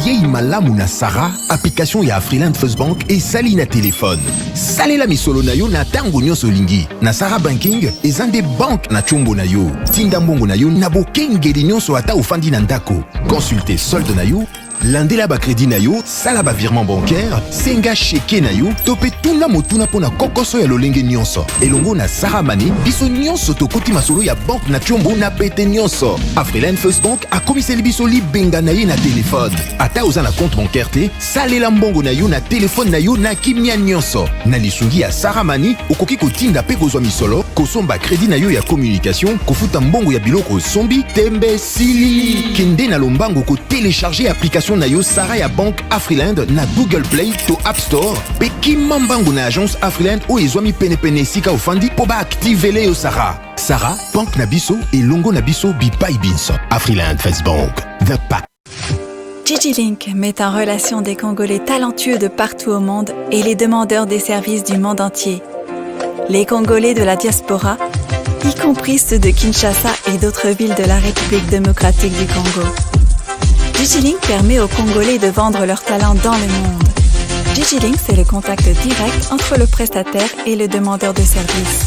Yei malamu na Sarah, application ya Afriland First Bank et sali na téléphone. Salela misolo na yo na tango nyonso lingi. Na Sarah Banking, ezande bank na chombo na yo. Tinda mbongo na yo na bokengeli nyonso ata ufandi na ndako. Consultez solde na yo, landela ba crédit na yo, sala ba virement bancaire, senga cheke na yo, tope tuna motuna pona kokoso ya lolenge nyonso. Elongo na Sarah Money, biso nyonso tokoti masolo ya bank na chombo na pete nyonso. Afriland First Bank a komiseli biso libenga na ye na téléphone. Ata oza na compte bancaire te, salela mbongo na yo na téléphone na yo na kimia nyonso. Na lisungi ya Sarah Money, okoki kotinda pe kozwa misolo, kosomba crédit na yo ya communication, kofuta mbongo ya biloko sombi, tembe sili. Kende na lombango ko télécharger application na yo Sarah ya Bank Afriland na Google Play to App Store. Pe kimambango na agence Afriland o ezwami pene sika ofandi po ba activele yo Sarah. Sarah, Bank na biso et longo na biso bipai binso. Afriland First Bank, the pack. DigiLink met en relation des Congolais talentueux de partout au monde et les demandeurs des services du monde entier. Les Congolais de la diaspora, y compris ceux de Kinshasa et d'autres villes de la République démocratique du Congo. DigiLink permet aux Congolais de vendre leurs talents dans le monde. DigiLink, c'est le contact direct entre le prestataire et le demandeur de service.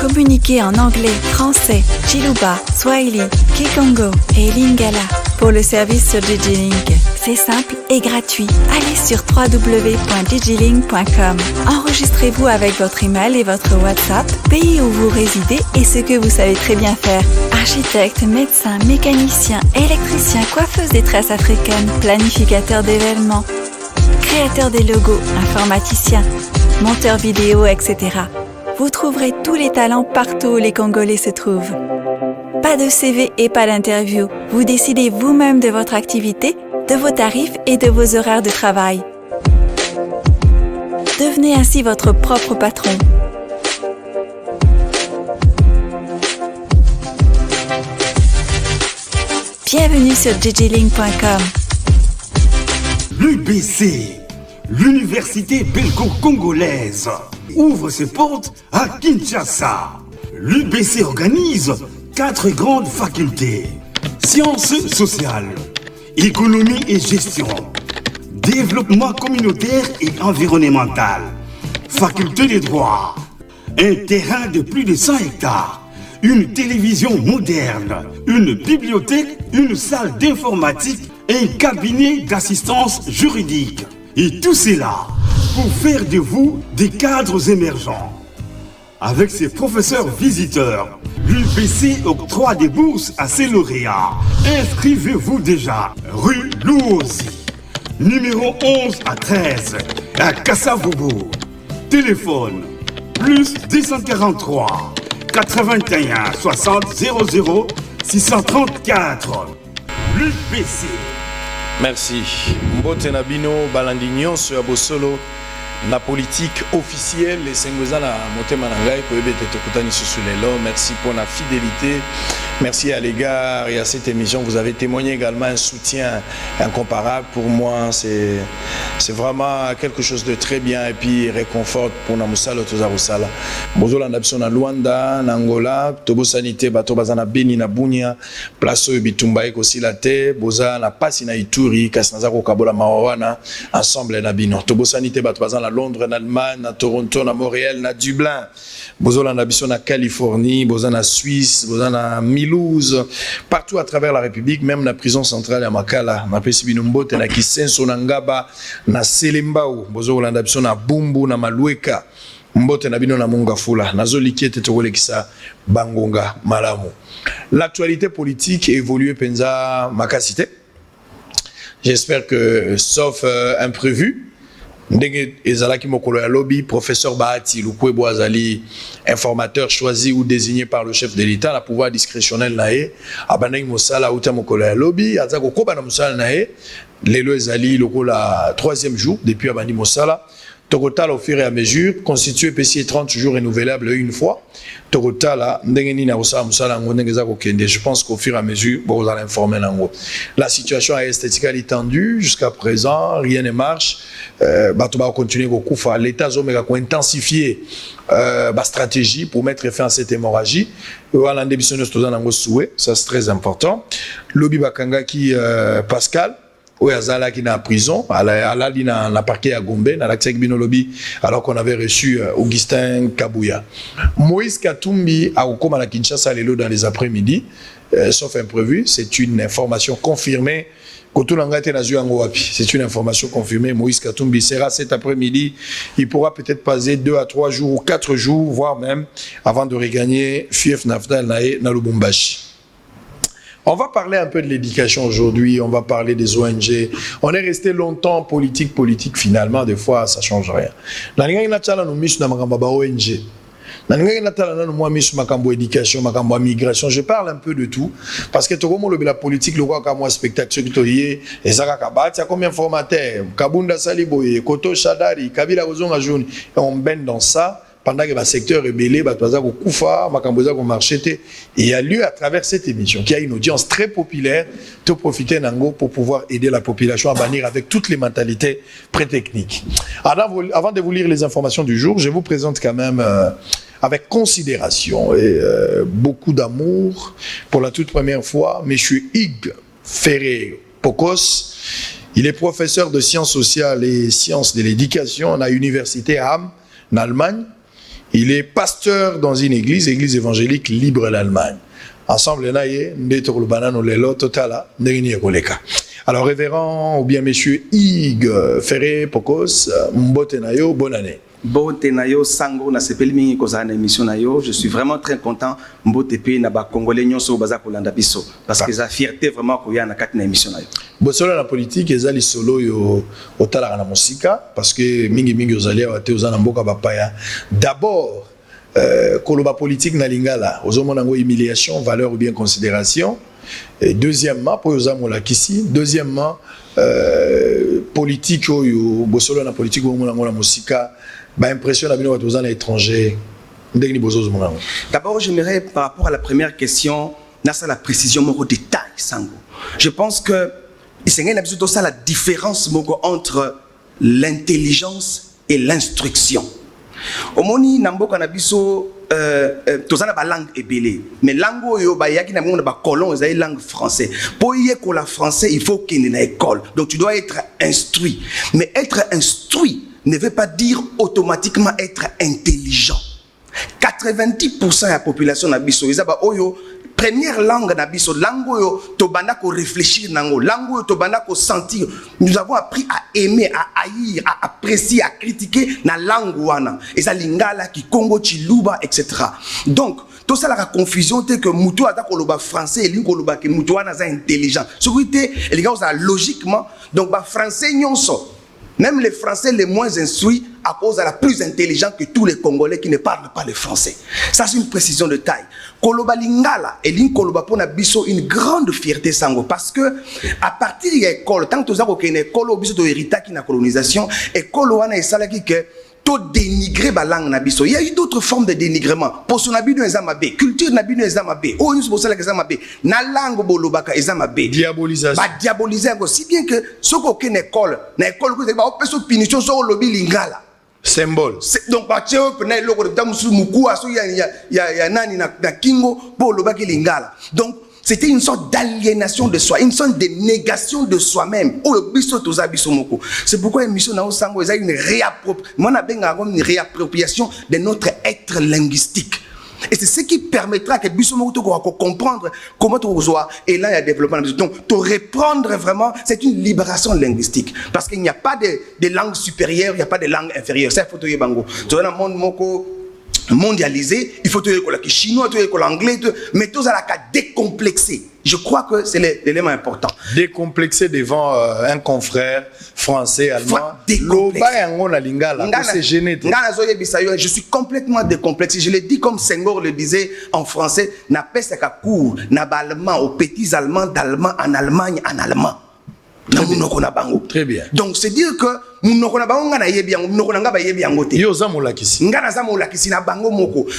Communiquez en anglais, français, Chiluba, Swahili, Kikongo et Lingala pour le service sur DigiLink. C'est simple et gratuit. Allez sur www.digilink.com. Enregistrez-vous avec votre email et votre WhatsApp, pays où vous résidez et ce que vous savez très bien faire. Architecte, médecin, mécanicien, électricien, coiffeuse des tresses africaines, planificateur d'événements, créateur des logos, informaticien, monteur vidéo, etc. Vous trouverez tous les talents partout où les Congolais se trouvent. Pas de CV et pas d'interview. Vous décidez vous-même de votre activité, de vos tarifs et de vos horaires de travail. Devenez ainsi votre propre patron. Bienvenue sur digilink.com. L'UBC, l'Université belgo-congolaise, ouvre ses portes à Kinshasa. L'UBC organise 4 grandes facultés: sciences sociales, économie et gestion, développement communautaire et environnemental, faculté des droits, un terrain de plus de 100 hectares, une télévision moderne, une bibliothèque, une salle d'informatique et un cabinet d'assistance juridique. Et tout cela pour faire de vous des cadres émergents. Avec ses professeurs visiteurs, l'UBC octroie des bourses à ses lauréats. Inscrivez-vous déjà, rue Louosi, numéro 11 à 13, à Kassavogo. Téléphone, plus 243 81 60 00 634. L'UBC. Merci. Mbote Nabino, Balandignon, sur Abosolo. La politique officielle, les Sengweza na Motema Nangai, merci pour la fidélité. Merci à l'égard et à cette émission. Vous avez témoigné également un soutien incomparable. Pour moi, c'est vraiment quelque chose de très bien et puis réconfort pour Namusala Tozarusala. Bozola Nabson na Luanda, na Angola, Tobo Sanité, Bato Bazana Beni na Bunia, Plaso Bitumba aussi la terre, Boza na Pasi na Ituri, Kasnazako Kabola Mawana, ensemble na Bino. Tobo Sanité, Bato Bazana à Londres, en Allemagne, à Toronto, à Montréal, à Dublin, Bozola Nabison à Californie, Bozola à Suisse, Bozola à Milouz, partout à travers la République, même la prison centrale à Makala, na Pesibinumbote, na Kisenso, na Ngaba, na Selembao, Bozola Nabison à Bumbu, na Malueka, Mbote Nabino na Mungafula, na Zolikiete Togolekisa, Bangonga, Malamu. L'actualité politique évolue Penza Makasite. J'espère que, sauf imprévu, Ndenge ezalaki mokolo ya lobby, professeur Bahati Lukwebo azali informateur choisi ou désigné par le chef de l'État, la pouvoir discrétionnel nae abandaki mosala uta mokolo ya lobby azako koba na mosala nae lelo ezali lokola 3e jour depuis abandi mosala. Total au fur et à mesure, constitué PC 30 jours renouvelable une fois. Total, je pense qu'au fur et à mesure, vous allez informer. La situation est esthétiquement tendue jusqu'à présent, rien ne marche. On va continuer beaucoup. L'État a intensifié la stratégie pour mettre fin à cette hémorragie. Ça c'est très important. Lobby Bakanga qui Pascal. Oui, Azala qui est en prison, Ala dit dans la parquet à Gombe, dans l'accès Binolobi, alors qu'on avait reçu Augustin Kabouya. Moïse Katumbi a au à la Kinshasa les dans les après-midi, sauf imprévu, c'est une information confirmée. C'est une information confirmée. Moïse Katumbi sera cet après-midi. Il pourra peut-être passer 2 à 3 jours ou 4 jours, voire même avant de regagner Fief Nafdal na Lubumbashi. On va parler un peu de l'éducation aujourd'hui, on va parler des ONG. On est resté longtemps politique finalement, des fois ça change rien. Dans les ONG, dans éducation, migration, je parle un peu de tout parce que tout le monde la politique, le roi comme moi spectateur et Zaka combien de formateurs, Kabunda Saliboye, Koto Shadari, Kabila Ozonga Jaune, on baigne dans ça. Pendant que le secteur est belé, il y a lieu à travers cette émission qui a une audience très populaire de profiter d'Ango pour pouvoir aider la population à bannir avec toutes les mentalités pré-techniques. Avant de vous lire les informations du jour, je vous présente quand même avec considération et beaucoup d'amour pour la toute première fois M. Hugues Ferré Pocos. Il est professeur de sciences sociales et sciences de l'éducation à l'université Hamm en Allemagne. Il est pasteur dans une église évangélique libre d'Allemagne. Ensemble, alors, révérend ou bien monsieur Hugues Ferré Pocos, Mbotenayo, bonne année. Botenayo Sango na sepeli mingi kozana émission na yo, je suis vraiment très content mbotepe na ba congolais nyonso baza kolanda biso parce que za fierté vraiment ko ya na kati na émission na yo. Bosolo la politique ezali solo yo otala na musika parce que mingi ozali ate ozana mboka bapaya. D'abord koloba politique na lingala ozomona ngo humiliation, valeur ou bien considération. Et deuxièmement pour ozamola kisi, deuxièmement politique yo bosolo na politique omona ngo na musika. Impression à l'étranger. D'abord, j'aimerais, par rapport à la première question, la précision au détail. Je pense que c'est la différence entre l'intelligence et l'instruction. Au moni namboka na biso tozana ba langue ebele mais langue yo ba yaki na monde ba colon ezali langue français pour y ko la français il faut qu'il y ait une école donc tu dois être instruit mais être instruit ne veut pas dire automatiquement être intelligent. 90% de la population na biso ezaba oyo première langue na biso langue oyo tobanda ko réfléchir nango langue oyo tobanda ko sentir. Nous avons appris à aimer, à haïr, à apprécier, à critiquer na langue wana eza lingala ki Congo chiluba etc. Donc tout ça la confusion c'est que mutu ata koloba français et koloba ke mutu wana za intelligent. Sécurité les gars ça logiquement donc ba français nyonso. Même les Français les moins instruits à cause de la plus intelligente que tous les Congolais qui ne parlent pas le français. Ça c'est une précision de taille. Koloba lingala et koloba pona biso une grande fierté sango parce que à partir de l'école tant que tu as une école biso to héritage qui na colonisation école wana esalaki que to dénigrer ba langue na biso. Il y a eu d'autres formes de dénigrement. Pour son habit no ezamabe, culture na bino ezamabe. O nous pour ça que ezamabe. Na langue bolobaka ezamabe. Diabolisation. Ba diaboliser aussi bien que ce qu'aucune école, na école ko ba opeso punition sur lobby lingala. Symbole. Donc ba tcheo pena loko de tamusu muku aso ya nani na kingo bolobaki lingala. Donc c'était une sorte d'aliénation de soi, une sorte de négation de soi-même. C'est pourquoi l'émission Nao Sango a une réappropriation de notre être linguistique. Et c'est ce qui permettra que Bissomo comprendre comment tu vois. Et là, il y a développement. Donc, te reprendre vraiment, c'est une libération linguistique. Parce qu'il n'y a pas de langue supérieure, il n'y a pas de langue inférieure. C'est faut te bango. Tu vois, dans le monde moko mondialisé, il faut te dire que chinois, que l'anglais, mais tout ça là décomplexé. Je crois que c'est l'élément important. Décomplexé devant un confrère français, allemand. Je suis complètement décomplexé. Je l'ai dit comme Senghor le disait en français, n'a pas ce cours, n'a allemand, aux petits allemands d'allemand en Allemagne en allemand. Très bien. Donc c'est dire que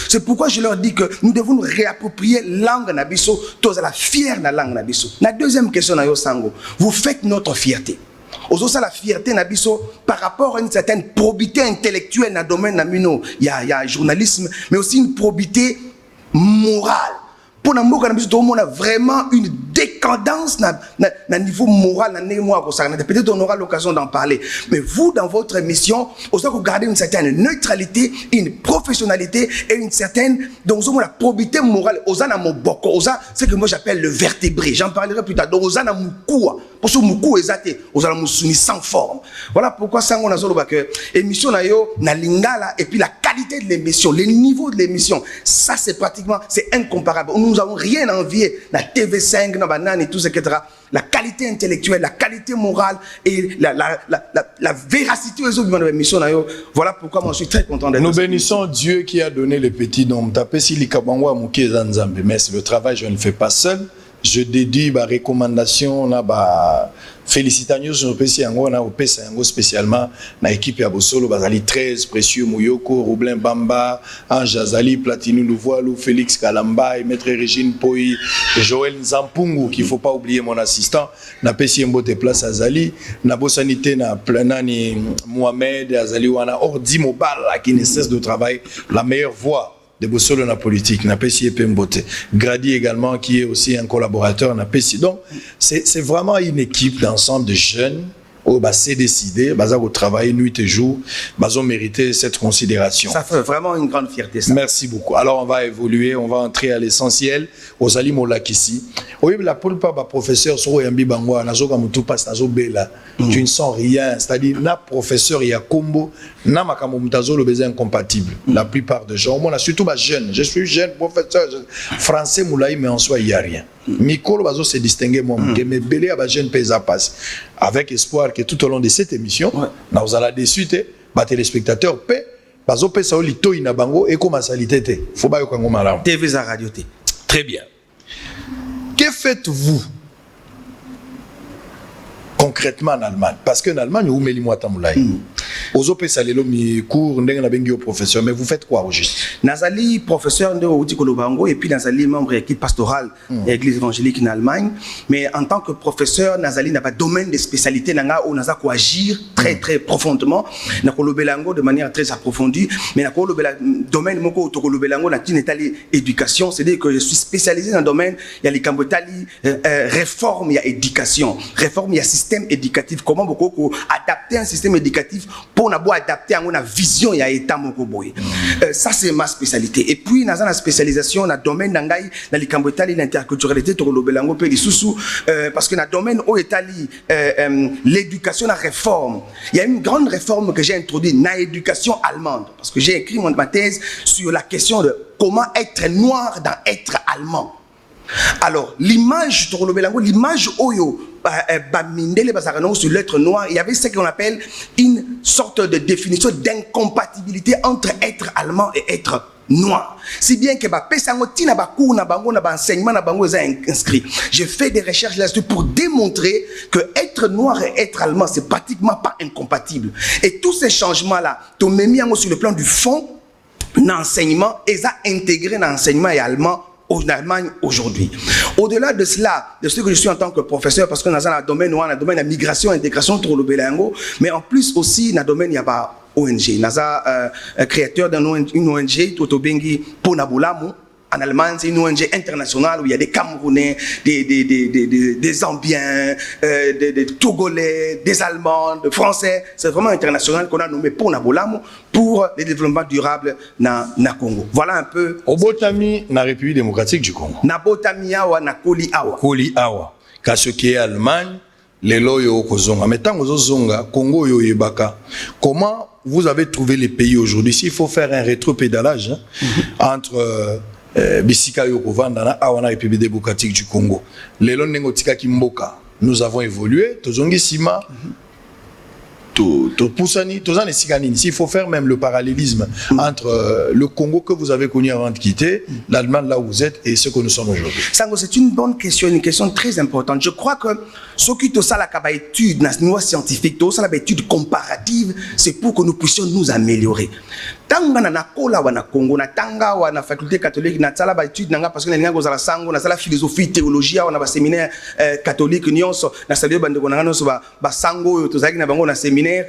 c'est pourquoi je leur dis que nous devons nous réapproprier langue nabiso, tous à la fière na langue nabiso. La deuxième question na yo sango, vous faites notre fierté. Aussi la fierté nabiso par rapport à une certaine probité intellectuelle dans le domaine namino, il y a journalisme mais aussi une probité morale. Pour nous, on a vraiment une décadence na niveau moral, peut-être on aura l'occasion d'en parler. Mais vous, dans votre émission, vous avez gardé une certaine neutralité, une professionnalité et une certaine, donc la probité morale. C'est ce que moi j'appelle le vertébré. J'en parlerai plus tard. Donc, vous avez moukoua. Pour ce moukou exacté, vous avez soumis sans forme. Voilà pourquoi ça on a zolo que émission na yo na lingala et puis la qualité de l'émission, le niveau de l'émission, ça c'est pratiquement c'est incomparable. Nous avons rien à envier la TV5, na banane et tout ça, etc. La qualité intellectuelle, la qualité morale et la véracité des autres de l'émission na yo. Voilà pourquoi moi je suis très content d'être. Nous bénissons Dieu qui a donné le petit nom. Tapé si likabangwa muki zanzambe, mais le travail je ne le fais pas seul. Je dédie ma recommandation na ba félicitations sur PC yango na opesa yango spécialement na équipe ya Bosolo bazali 13 précieux Mouyoko, Roublin Bamba, Ange Azali, Platini Louvoilou, Félix Kalamba, Maître Régine Poi, Joël Nzampungu qu'il faut pas oublier mon assistant na PC Mbote Place Azali, na Bosanité na Planani Mohamed Azali wana Ordi Mobal qui ne cesse de travailler la meilleure voix de Bosolo na politique, na Pessi Pembote. Grady également, qui est aussi un collaborateur na Pessi. Donc, c'est vraiment une équipe d'ensemble de jeunes où c'est décidé, au travail nuit et jour, ont mérité cette considération. Ça fait vraiment une grande fierté. Ça. Merci beaucoup. Alors on va évoluer, on va entrer à l'essentiel. Aux Ali Molakissi. Oui, la plupart des professeurs sont Yambi Bangwa, Nazoka Mutupas, Nazo Bela. Tu ne sens rien. C'est-à-dire, na professeur, il y a combo, na Makamo Mutazo, le baiser incompatible. La plupart des gens, moi, surtout ma jeune. Je suis jeune professeur français, Moulaï, mais en soi, il n'y a rien. Mikolo Bazo s'est distingué, moi, mais Belé a jeune paysa passe. Avec espoir que tout au long de cette émission, nous allons discuter, les téléspectateurs paient, Bazo paie ça au lito inabango et comment ça l'ité. Faut pas que vous m'alarme. TV za radio T. Très bien. Que faites-vous concrètement en Allemagne? Parce qu'en Allemagne, vous mettez moi tamoulaï. Aux opé salelo mi cours ndenge na bengi au professeur, mais vous faites quoi au juste? Nazali professeur de Outi Kolobango et puis Nazali membre de l'équipe pastorale de l'église évangélique en Allemagne. Mais en tant que professeur, Nazali n'a pas de domaine de spécialité nanga où Naza ko agir très profondément. Na kolobelango de manière très approfondie. Mais na domaine moko to kolobelango na tinetali éducation, c'est-à-dire que je suis spécialisé dans le domaine il y a les kambotali réforme, il y a éducation, réforme, il y a système éducatif. Comment beaucoup adapter un système éducatif pour adapter à une vision ya état moko boy. Ça c'est ma spécialité. Et puis dans la spécialisation dans le domaine d'angai dans l'écambotali l'interculturalité to lobelango pe lisusu parce que dans le domaine où étali l'éducation la réforme. Il y a une grande réforme que j'ai introduite dans l'éducation allemande parce que j'ai écrit ma thèse sur la question de comment être noir dans être allemand. Alors, l'image de Lobelango, l'image Oyo, sur l'être noir, il y avait ce qu'on appelle une sorte de définition d'incompatibilité entre être allemand et être noir. Si bien que j'ai fait des recherches là-dessus pour démontrer que être noir et être allemand, c'est pratiquement pas incompatible. Et tous ces changements-là, tu m'as mis sur le plan du fond, l'enseignement, et ça intégré dans l'enseignement et allemand en Allemagne aujourd'hui. Au-delà de cela, de ce que je suis en tant que professeur, parce que dans le domaine noir, dans le domaine de la migration, intégration, trop le bélango, mais en plus aussi dans le domaine, il y a pas ONG. Nasa créateur d'une ONG, Totobengi Ponabulamu. En Allemagne, c'est une ONG internationale où il y a des Camerounais, des Zambiens, des Togolais, des Allemands, des Français. C'est vraiment international qu'on a nommé Ponabulamu pour le développement durable na Congo. Voilà un peu. Au Botami, na République démocratique du Congo. Na Botami awa, na Koli awa. Koli awa. Car ce qui est Allemagne, les loyo kozonga. Mais tant que zonga, Congo yo yebaka. Comment vous avez trouvé les pays aujourd'hui? S'il faut faire un rétropédalage entre Bisika Yokovanda na awana République démocratique du Congo. Lelo nengo tika kimboka. Nous avons évolué, tozongi sima. S'il faut faire même le parallélisme entre le Congo que vous avez connu avant de quitter, l'Allemagne là où vous êtes et ce que nous sommes aujourd'hui. Sango, c'est une bonne question, une question très importante. Je crois que ce qui est la étude, la niveau scientifique, la étude comparative, c'est pour que nous puissions nous améliorer. Tanga na kola wana Congo na tanga wana faculté catholique na tsala ba étude nanga parce que na ngozala sango na sala philosophie théologie wana ba séminaire catholique nyonso na salio bandeko nanga nyonso ba sango tozaki na bango na séminaire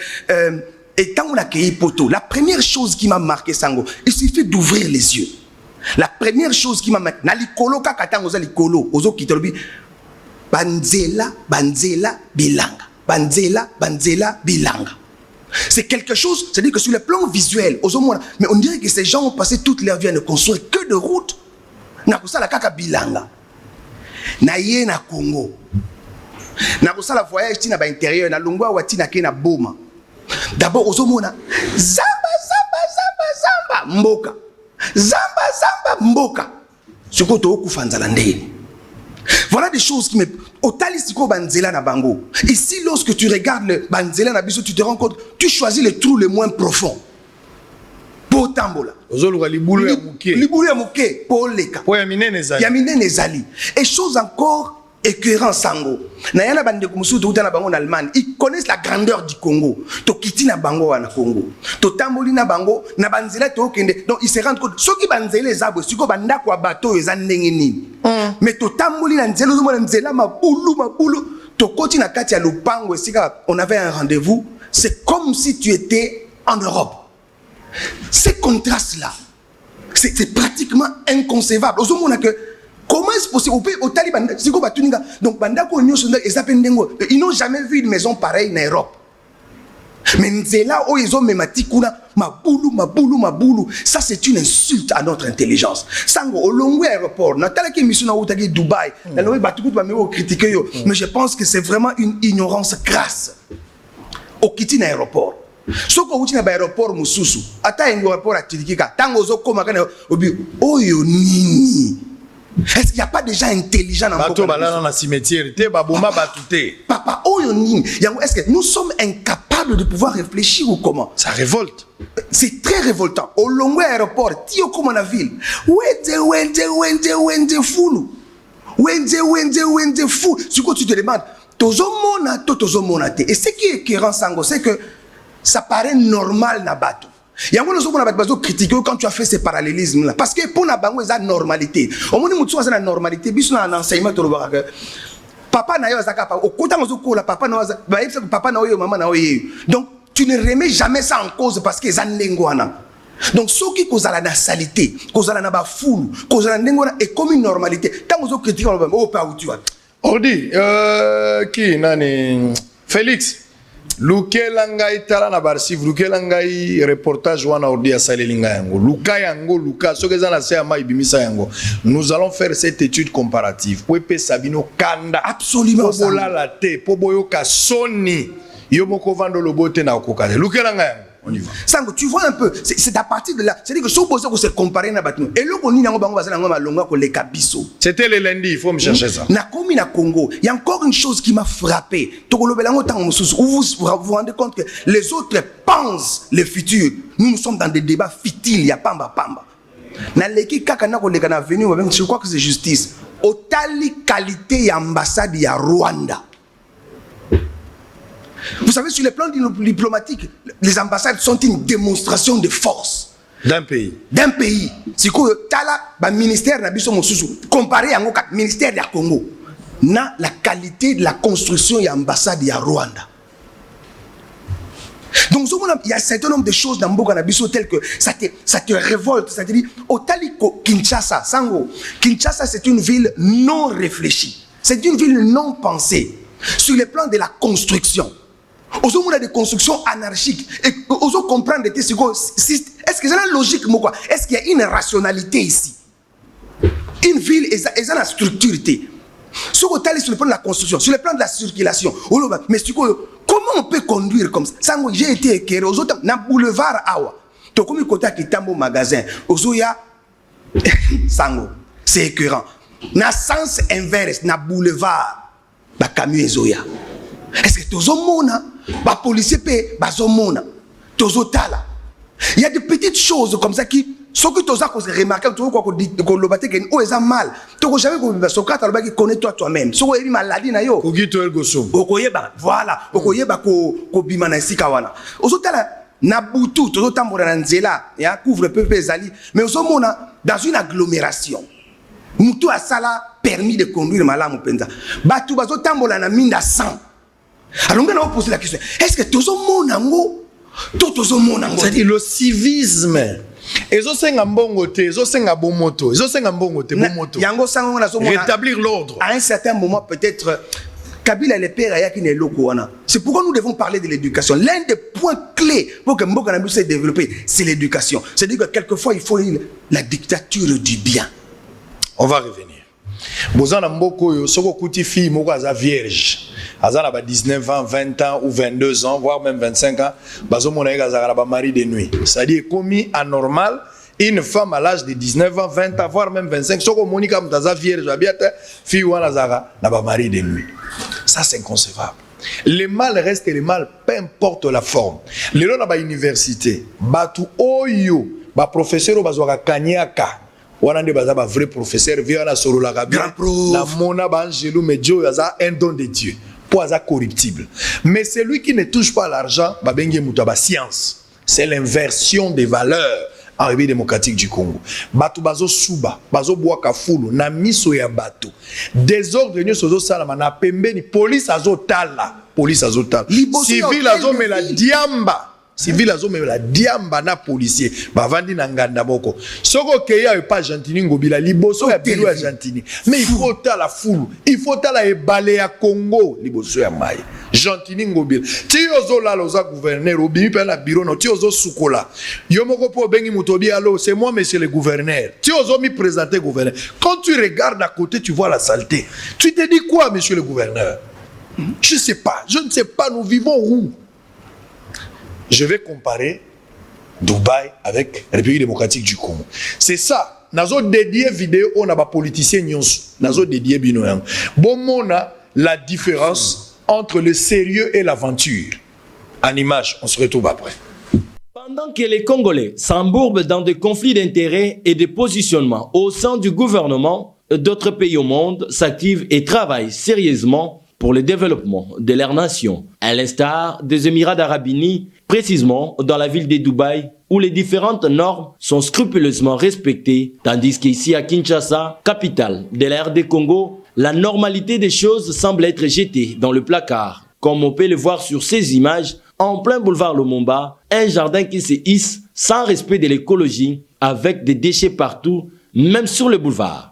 et tant on a accueilli poto la première chose qui m'a marqué sango il suffit d'ouvrir les yeux La première chose qui m'a marqué, na likolo kaka tango za likolo, ozo kitolobi banzela bilanga. Banzela bilanga. C'est quelque chose, c'est-à-dire que sur le plan visuel, mais on dirait que ces gens ont passé toute leur vie à ne construire que de routes. Na kusala kaka bilanga. Na ye na Congo. Na kusala voyage tina ba intérieur na longwa wati na ke na boma. D'abord ozomona zamba mboka. Zamba mboka. Sikoto okufanzala ndeni. Voilà des choses qui me... Otalisiko banzela na bango. Ici, lorsque tu regardes le banzela na biso, tu te rends compte, tu choisis le trou le moins profond. Pour tambola. Libulu ya muke. Pour leka. Pour yamine nezali. Yamine nezali. Et chose encore écœurant sango. Na yana bande kumusu to na bango en Allemagne. Ils connaissent la grandeur du Congo. To kiti na bango na Congo. To tamboli na bango na banzela to kende. Donc ils se rendent compte soki banzela ezabo siko banda kwa bateau eza ndenge nini. Mais to tamboli na nzela zo na nzela mabulu to koti na kati ya lupango esika on avait un rendez-vous, c'est comme si tu étais en Europe. Ces contrastes là, c'est pratiquement inconcevable. Ozomona que comment est-ce possible au Taliban donc ils n'ont jamais vu une maison pareille en Europe. Mais nzela o ils ont memati kuna mabulu. Ça c'est une insulte à notre intelligence. Sango au long aéroport, natala ki mission na utaki Dubaï, na lowe batuku ba me critiquer yo, mais je pense que c'est vraiment une ignorance crasse. Au kiti na aéroport. Soko uti na aéroport mususu, ata aéroport atirikika, tango zo koma kana obi oyo nini. Est-ce qu'il n'y a pas des gens intelligents dans le monde? Papa, est-ce que nous sommes incapables de pouvoir réfléchir ou comment? Ça révolte. C'est très révoltant. Au long aéroport, tio comme la ville. Wende fulu. Wende fou. Ce que tu te demandes, et ce qui est écœurant, Sango, c'est que ça paraît normal na bateau. Il y a un critiqué quand tu as fait ces parallélismes là parce que pour na bango ça normalité au moins mutu ça la normalité biso na enseignement to que papa na yo azaka pa okota ngozoko la papa na papa na yo maman na yo donc tu ne remets jamais ça en cause parce que ça ndengwana donc ce qui cause la salité cause la na ba fulu cause la ndengwana est comme une normalité tant ozo critiquer oh pas où tu vas ordi qui nani Félix Lukela ngai tala na barchive lukela ngai reportage wana ordi asalelinga yango luka sokezana na se ama ibimisa yango. Nous allons faire cette étude comparative pour pe Sabino kanda absolument bola la te po boyoka soni yo moko vando lobote na okokale lukela ngai yango. On y va. Sango, tu vois un peu, c'est à partir de là. C'est-à-dire que si on se comparer na batno et là on y nango bango basala ngoma longa ko le kabiso. C'était le lundi, il faut me chercher ça. Na komi na Congo, il y a encore une chose qui m'a frappé. Tokolobelango tango mususu, vous vous rendez compte que les autres pensent le futur. Nous sommes dans des débats futiles, il y a pamba. Na leki kaka na ko le kana venu, je crois que c'est justice. Otali qualité ya ambassade ya Rwanda. Vous savez, sur le plan diplomatique, les ambassades sont une démonstration de force. D'un pays. C'est que le ministère comparé à ministère du Congo, na la qualité de la construction de l'ambassade de Rwanda. Donc, il y a un certain nombre de choses dans Mboka Nabiso telles que ça te révolte. C'est-à-dire, Otaliko Kinshasa, Sango. Kinshasa, c'est une ville non réfléchie. C'est une ville non pensée. Sur le plan de la construction. On a des constructions anarchiques. Et on comprendre est-ce que c'est la logique, est-ce qu'il y a une rationalité ici? Une ville, elle a la structure. Sur le plan de la construction, sur le plan de la circulation, mais comment on peut conduire comme ça? J'ai été éclairé aux autres, dans le boulevard Awa. Tu as comme côté qui est un magasin. Sango, c'est écœurant. Dans le sens inverse, dans le boulevard, il y a camion Ezoya. Est-ce que tous les gens, les policiers, les gens, il y a des petites choses comme ça qui, ce que tu as remarqué, tu as remarqué que tu as mal. Tu n'as jamais dit que connais-toi toi-même. Si tu as une maladie, voilà. Nabutu, tu as couvre-peu, mais dans une agglomération. Mutu asala permis de conduire malamu penza. Batu bazo tambola na minda 100. Alors on a posé la question, est-ce que tozo monango? C'est-à-dire le civisme ezosenga mbongo te, ezosenga bomoto, ezosenga mbongo te, bomoto. Yango sango na zo Rétablir l'ordre. À un certain moment peut-être Kabila le père ayaki ne lokoana. C'est pourquoi nous devons parler de l'éducation. L'un des points clés pour que Mboka Nabiso se développe, c'est l'éducation. C'est-à-dire que quelquefois il faut la dictature du bien. On va revenir. Bozana Mboko yo soko kuti fille moko aza vierge. Azana ba 19 ans, 20 ans ou 22 ans, voire même 25 ans, bazo mona azara ba mari de nuit. C'est-à-dire commis anormal une femme à l'âge de 19 ans, 20 ans, voire même 25, soko monika mtaza vierge abiata fille wana azara na ba mari de nuit. Ça c'est inconcevable. Le mal reste le mal, peu importe la forme. Les gens dans l'université, batu oyo, ba professeur bazwaka kanyaka. Wana nde baza ba vrai professeur vient na solo la rabia la mona ba Angelo Medjo yaza un don de Dieu pour aza corruptible. Mais celui qui ne touche pas l'argent ba bengi muta ba science. C'est l'inversion des valeurs en République démocratique du Congo. Bato bazo suba, bazo boaka fulu na miso ya bato. Désordre nyo sozo salama na pembeni police azo tala, police azo tala. Civil azo me la diamba. Civil azo me la diamba na policier. Ba vandi na nganda boko. Soko keya e pas gentini ngobila liboso ya biro ya gentini. Mais il faut tala fulu, il faut tala e balé ya Congo liboso ya mai. Gentini ngobila. Ti ozo la loza gouverneur obi pe na bureau no ti ozo sukola. Yo moko po bengi mutobi allo, c'est moi monsieur le gouverneur. Ti ozo mi présenter gouverneur. Quand tu regardes à côté, tu vois la saleté. Tu te dis quoi monsieur le gouverneur? Je sais pas, je ne sais pas, nous vivons où? Je vais comparer Dubaï avec la République démocratique du Congo. C'est ça. Nazo dédié vidéo on a ba politicien nyonso. Nazo dédié bino yang. Bon mona la différence entre le sérieux et l'aventure. En image, on se retrouve après. Pendant que les Congolais s'embourbent dans des conflits d'intérêts et de positionnement au sein du gouvernement, d'autres pays au monde s'activent et travaillent sérieusement pour le développement de leur nation, à l'instar des Émirats d'Arabes Unis, précisément dans la ville de Dubaï, où les différentes normes sont scrupuleusement respectées, tandis qu'ici à Kinshasa, capitale de la RD Congo, la normalité des choses semble être jetée dans le placard, comme on peut le voir sur ces images, en plein boulevard Lumumba, un jardin qui se hisse sans respect de l'écologie, avec des déchets partout, même sur le boulevard.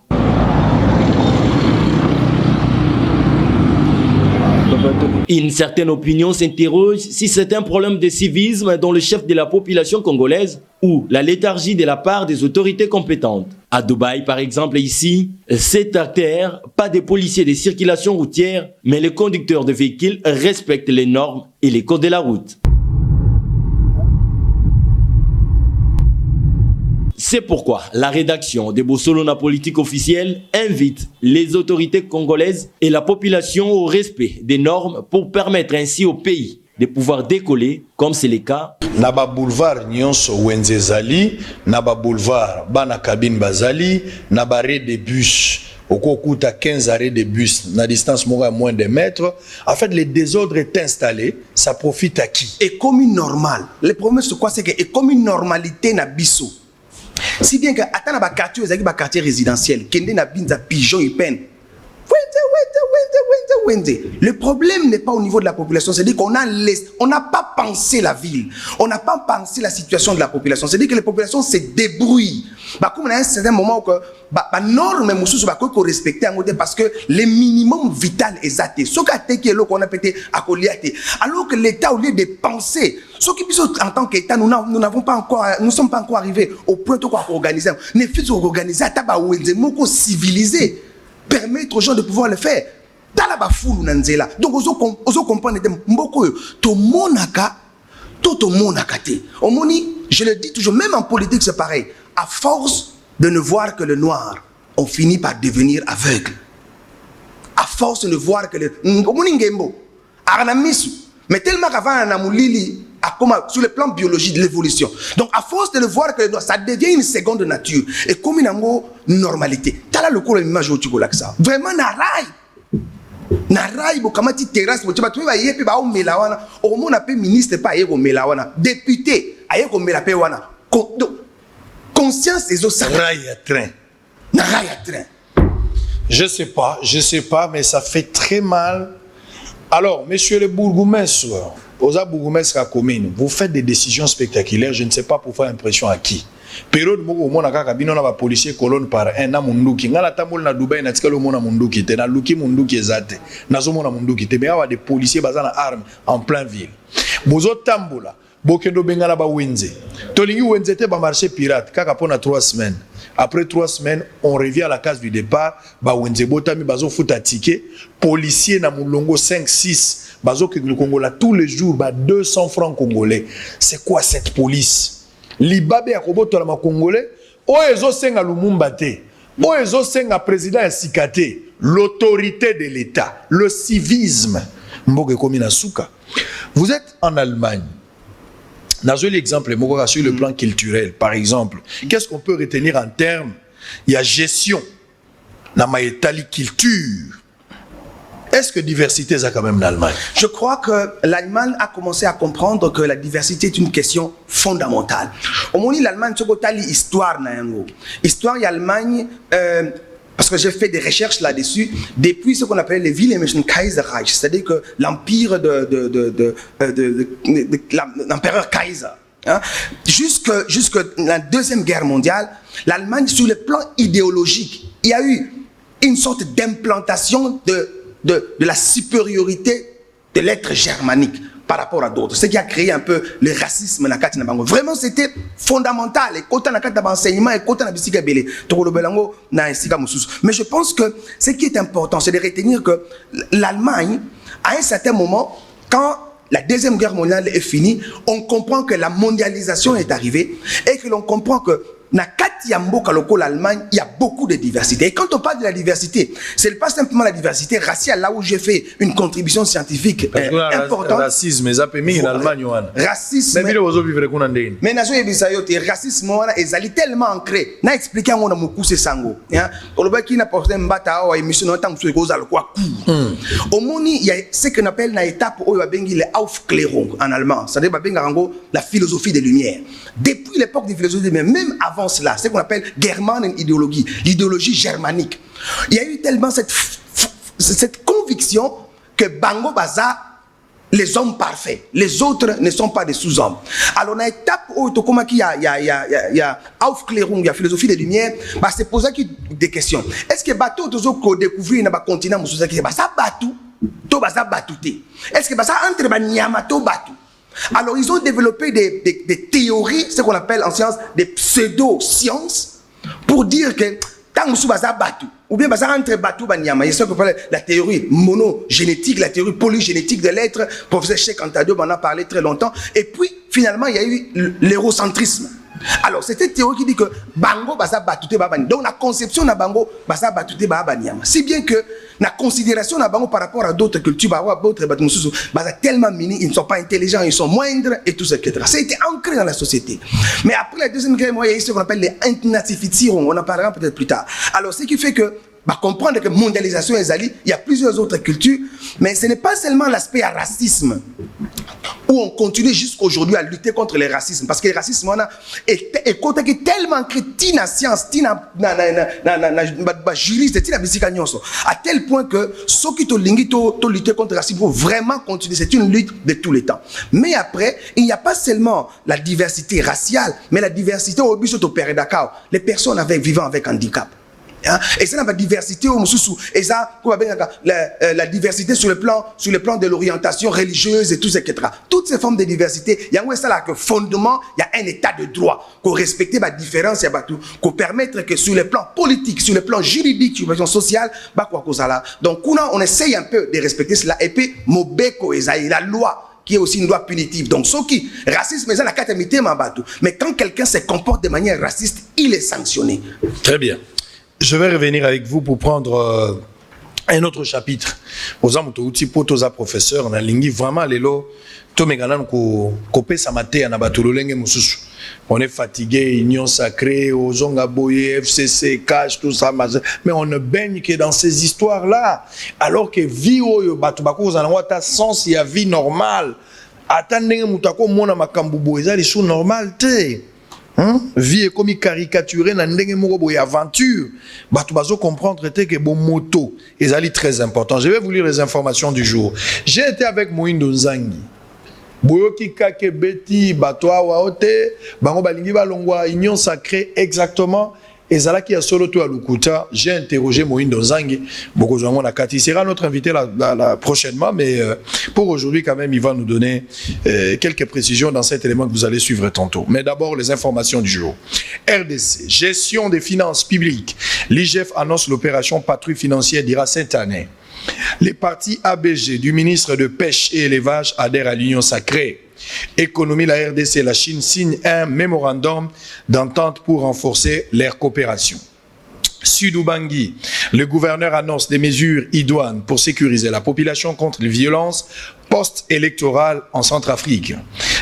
Une certaine opinion s'interroge si c'est un problème de civisme dont le chef de la population congolaise ou la léthargie de la part des autorités compétentes. À Dubaï, par exemple, ici, c'est à terre, pas des policiers de circulation routière, mais les conducteurs de véhicules respectent les normes et les codes de la route. C'est pourquoi la rédaction de Bosolo Politique officielle invite les autorités congolaises et la population au respect des normes pour permettre ainsi au pays de pouvoir décoller comme c'est le cas. Naba boulevard Nyonso Wenzezali, Naba boulevard Bana Kabine Bazali, Naba arrêt de bus. Au coûte à 15 arrêts de bus, na distance à moins de mètres. En fait, le désordre est installé, ça profite à qui? Et comme une normale. Le problème c'est quoi? C'est que comme une normalité na biso. Si bien que attends na ba quartier, ezaki ba quartier résidentiel, kende na binza pigeon et peine. Le problème n'est pas au niveau de la population, c'est-à-dire qu'on n'a pas pensé la ville, on n'a pas pensé la situation de la population, c'est-à-dire que les populations se débrouillent. Bah, comme à un certain moment que normes qu'on respecte parce que le minimum vital est atteint. Ce qu'on a pété à Koliate, alors que l'État au lieu de penser, ce qui en tant qu'État nous ne sommes pas encore arrivés au point de organiser, ne fait organiser à taba ou civilisé. Permettre aux gens de pouvoir le faire. Donc, on comprend que tout le monde a été. Je le dis toujours, même en politique, c'est pareil. À force de ne voir que le noir, on finit par devenir aveugle. À force de ne voir que le. Mais tellement qu'avant, sur le plan biologique de l'évolution. Donc, à force de le voir que le noir, ça devient une seconde nature. Et comme une normalité. T'as le coup, l'image où tu vois ça. Vraiment, na rai bo kamati terrasse bo tshaba tshaba yepe ba o melawana o mo na pe ministre pa yeko melawana député ayeko mela pe wana conscience ezo sa rai à train na rai à train. Je sais pas mais ça fait très mal. Alors monsieur le bourgmestre, aux bourgmestre à commune, vous faites des décisions spectaculaires, je ne sais pas pour faire impression à qui. période moko omona kaka bino na ba policier colonne par un na munduki ngala tambol na Dubai na tikalo mona munduki te na luki munduki ezate nazo mona munduki te mais awa des policiers baza na arme en plein ville bozo tambola bokendo bengala ba wenze tolingi wenze te ba marché pirate kaka pona 3 semaines. Après 3 semaines, on revient à la case du départ. Ba wenze botami bazo futa ticket. Policier na mulongo 5-6. Bazo que le Congola tous les jours ba 200 francs congolais. C'est quoi cette police? Libabe ya koboto la ma congolais. O ezo senga Lumumba te. O ezo senga président ya sikate. L'autorité de l'État, le civisme. Mboke komi na suka. Vous êtes en Allemagne. Dans l'exemple, sur le plan culturel, par exemple, qu'est-ce qu'on peut retenir en termes? Il y a gestion, dans ma culture. Est-ce que diversité, c'est quand même l'Allemagne? Je crois que l'Allemagne a commencé à comprendre que la diversité est une question fondamentale. Au moment où l'Allemagne, c'est l'histoire. L'histoire de l'Allemagne, parce que j'ai fait des recherches là-dessus, depuis ce qu'on appelle le Wilhelmischen Kaiserreich, c'est-à-dire que l'empire de l'empereur Kaiser, hein, jusque la Deuxième Guerre mondiale, l'Allemagne, sur le plan idéologique, il y a eu une sorte d'implantation de la supériorité de l'être germanique par rapport à d'autres. Ce qui a créé un peu le racisme dans la Kati Nabango. Vraiment, c'était fondamental. Et quand on a un enseignement, et quand on a mais je pense que ce qui est important, c'est de retenir que l'Allemagne, à un certain moment, quand la Deuxième Guerre mondiale est finie, on comprend que la mondialisation est arrivée et que l'on comprend que na kati ya mboka lokola l'Allemagne, il y a beaucoup de diversité. Et quand on parle de la diversité, c'est pas simplement la diversité raciale, là où j'ai fait une contribution scientifique importante. Racisme, ça peut mis en Allemagne. Racisme. Mais nazo yebisayo te racisme wana ezali tellement ancré. Na expliquer ngona mukuse sango. Hein? Oloba ki na porter mbata wa émission na tant que cause alquwa coup. Au moni, il y a ce qu'on appelle na étape oyo babengi le Aufklärung en allemand. Ça veut dire babenga rango la philosophie des lumières. Depuis l'époque des philosophies des lumières, même avant cela, c'est ce qu'on appelle German idéologie, l'idéologie germanique. Il y a eu tellement cette conviction que Bango Baza, les hommes parfaits, les autres ne sont pas des sous-hommes. Alors, on a une étape où il y a Aufklärung, il y a philosophie des lumières, bah, c'est poser des questions. Est-ce que bateau qu'on découvre dans le continent, c'est bateau, to baza batouté. Est-ce que baza entre banyama to batou? Alors, ils ont développé des théories, ce qu'on appelle en science des pseudo-sciences, pour dire que tant que baza batou, ou bien baza entre batou banyama, il y a ce qu'on appelle la théorie monogénétique, la théorie polygénétique de l'être. Professeur Cheikh Antadio m'en a parlé très longtemps. Et puis, finalement, il y a eu l'érocentrisme. Alors, c'est cette théorie qui dit que Bango baza batouté babani. Donc, la conception de Bango baza batouté babanyama. Si bien que la considération de Bango par rapport à d'autres cultures, d'autres batoussous, baza tellement mini, ils ne sont pas intelligents, ils sont moindres et tout ça, etc. Ça a été ancré dans la société. Mais après la Deuxième Guerre mondiale, il y a ce qu'on appelle les Entnazifizierung. On en parlera peut-être plus tard. Alors, ce qui fait que comprendre que mondialisation est ali, il y a plusieurs autres cultures, mais ce n'est pas seulement l'aspect racisme où on continue jusqu'aujourd'hui à lutter contre le racisme, parce que le racisme est tellement crétin à science, juriste, à tel point que ceux qui ont lutter contre le racisme faut vraiment continuer. C'est une lutte de tous les temps. Mais après, il n'y a pas seulement la diversité raciale, mais la diversité au but de les personnes vivant avec handicap. Et ça, la diversité et ça, la diversité sur le plan de l'orientation religieuse et tout ça, etc. Toutes ces formes de diversité, il y a un fondement, il y a un état de droit qu'on respecte la différence, qu'on permettre que sur le plan politique, sur le plan juridique, sur le plan social, donc on essaye un peu de respecter cela. Et puis, Mobeko et la loi qui est aussi une loi punitive. Donc, ceux qui racisme, c'est la catamité, mais quand quelqu'un se comporte de manière raciste, il est sanctionné. Très bien. Je vais revenir avec vous pour prendre un autre chapitre. Aux amoutouti potoza professeur, on a lingi vraiment lelo to meganan ko pesa mate na batulolenge mususu. On est fatigué, union sacrée, Ozonga Boye, FCC, cash, tout ça, mais on ne baigne que dans ces histoires-là. Alors que vie oyo batubako zanawata sens ya vie normale. Attendez mutako mona makambubo ezali sous normal te. Vie est comme caricaturée dans une aventure. Tu vas comprendre que bon moto est très important. Je vais vous lire les informations du jour. J'ai été avec Moïndo Nzangi. boyoki kake beti bato awa ote bango balingi balongwa union sacrée exactement ezalaki ya solo to ya lukuta. J'ai interrogé Moïndo Nzangi bokozwango na kati, il sera notre invité prochainement, mais pour aujourd'hui quand même il va nous donner quelques précisions dans cet élément que vous allez suivre tantôt. Mais d'abord les informations du jour. RDC, gestion des finances publiques. L'IGF annonce l'opération patrouille financière d'IRA cette année. Les partis ABG du ministre de Pêche et Élevage adhèrent à l'Union sacrée. Économie, la RDC et la Chine signent un mémorandum d'entente pour renforcer leur coopération. Sud-Ubangi, le gouverneur annonce des mesures idoines pour sécuriser la population contre les violences post-électorales en Centrafrique.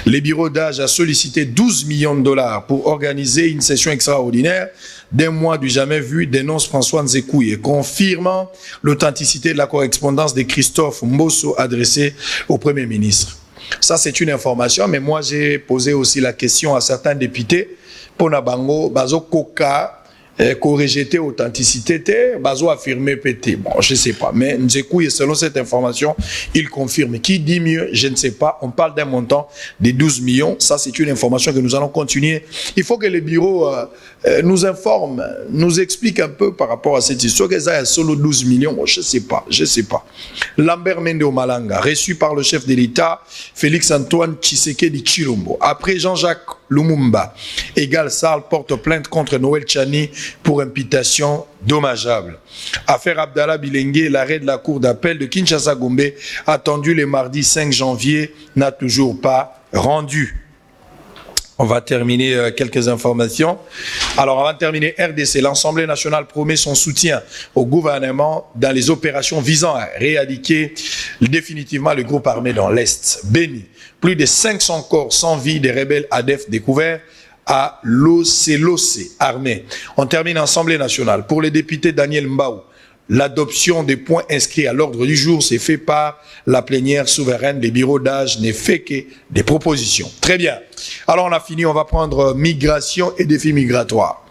Le bureau d'âge a sollicité 12 millions de dollars pour organiser une session extraordinaire d'un mois du jamais vu, dénonce François Nzekouye, confirmant l'authenticité de la correspondance de Christophe Mbosso adressée au Premier ministre. Ça, c'est une information, mais moi, j'ai posé aussi la question à certains députés pour Nabango, Bazo Koka, co-rejeté authenticité, Bazo affirmé pété. Bon, je ne sais pas, mais Nzekouye, selon cette information, il confirme. Qui dit mieux, je ne sais pas. On parle d'un montant de 12 millions. Ça, c'est une information que nous allons continuer. Il faut que le bureau nous informe, nous explique un peu par rapport à cette histoire. Que ça a solo 12 millions, bon, je ne sais pas. Lambert Mende Malanga, reçu par le chef de l'État, Félix-Antoine Tshisekedi Tshilombo. Après Jean-Jacques Lumumba, Égal Sarl porte plainte contre Noël Tchani pour imputation dommageable. Affaire Abdallah Bilengue, l'arrêt de la cour d'appel de Kinshasa-Gombe, attendu le mardi 5 janvier, n'a toujours pas rendu. On va terminer quelques informations. Alors, avant de terminer, RDC, l'Assemblée nationale promet son soutien au gouvernement dans les opérations visant à éradiquer définitivement le groupe armé dans l'Est. Béni, plus de 500 corps sans vie des rebelles ADF découverts à l'OCLOC armée. On termine l'Assemblée nationale. Pour les députés Daniel Mbaou, l'adoption des points inscrits à l'ordre du jour s'est fait par la plénière souveraine. Les bureaux d'âge n'est fait que des propositions. Très bien. Alors on a fini, on va prendre migration et défis migratoires.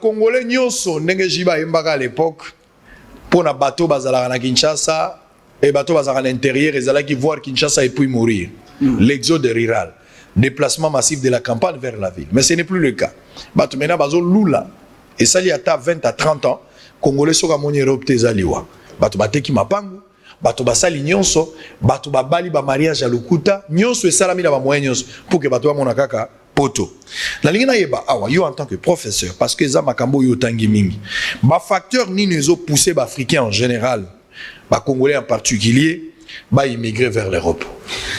Congolais nyonso ndenge jiba embaka à l'époque pour na bateau bazalaka na Kinshasa et bateau bazalaka à l'intérieur ezalaki voir Kinshasa et puis mourir. L'exode rural, déplacement massif de la campagne vers la ville. Mais ce n'est plus le cas. Bato mena bazo lula et ça il y a 20 à 30 ans. Congolais soka moni Europe tezaliwa. Bato bateki mapangu, bato basali nyonso, bato babali ba mariage à lukuta, nyonso esalami na ba moyen nyonso pour que bato bamona kaka poto. La lingina yeba awa yo en tant que professeur parce que za makambo yo tangi mingi. Ba facteur ni nezo pousser ba africains en général, ba congolais en particulier, ba immigrer vers l'Europe.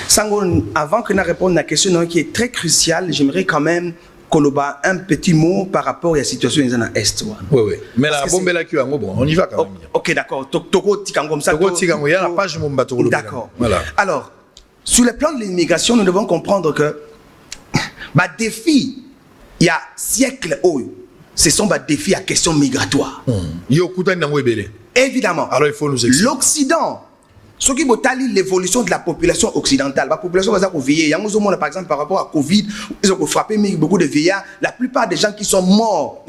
Sango, avant que nous répondions à la question qui est très cruciale, j'aimerais quand même Koloba un petit mot par rapport à la situation dans l'Est. Oui, oui. Mais la bombe là, bon, on y va quand même. Ok, d'accord. Toko Tikango, ça. Toko Tikango, il y a la page mon bateau. D'accord. Voilà. Alors, sur le plan de l'immigration, nous devons comprendre que les défis, il y a siècles, ce sont des défis à question migratoire. Évidemment. Alors, il faut nous expliquer. L'Occident, ce qui est l'évolution de la population occidentale, la population va vieillir. Par exemple, par rapport à Covid, ils ont frappé beaucoup de vieillards. La plupart des gens qui sont morts,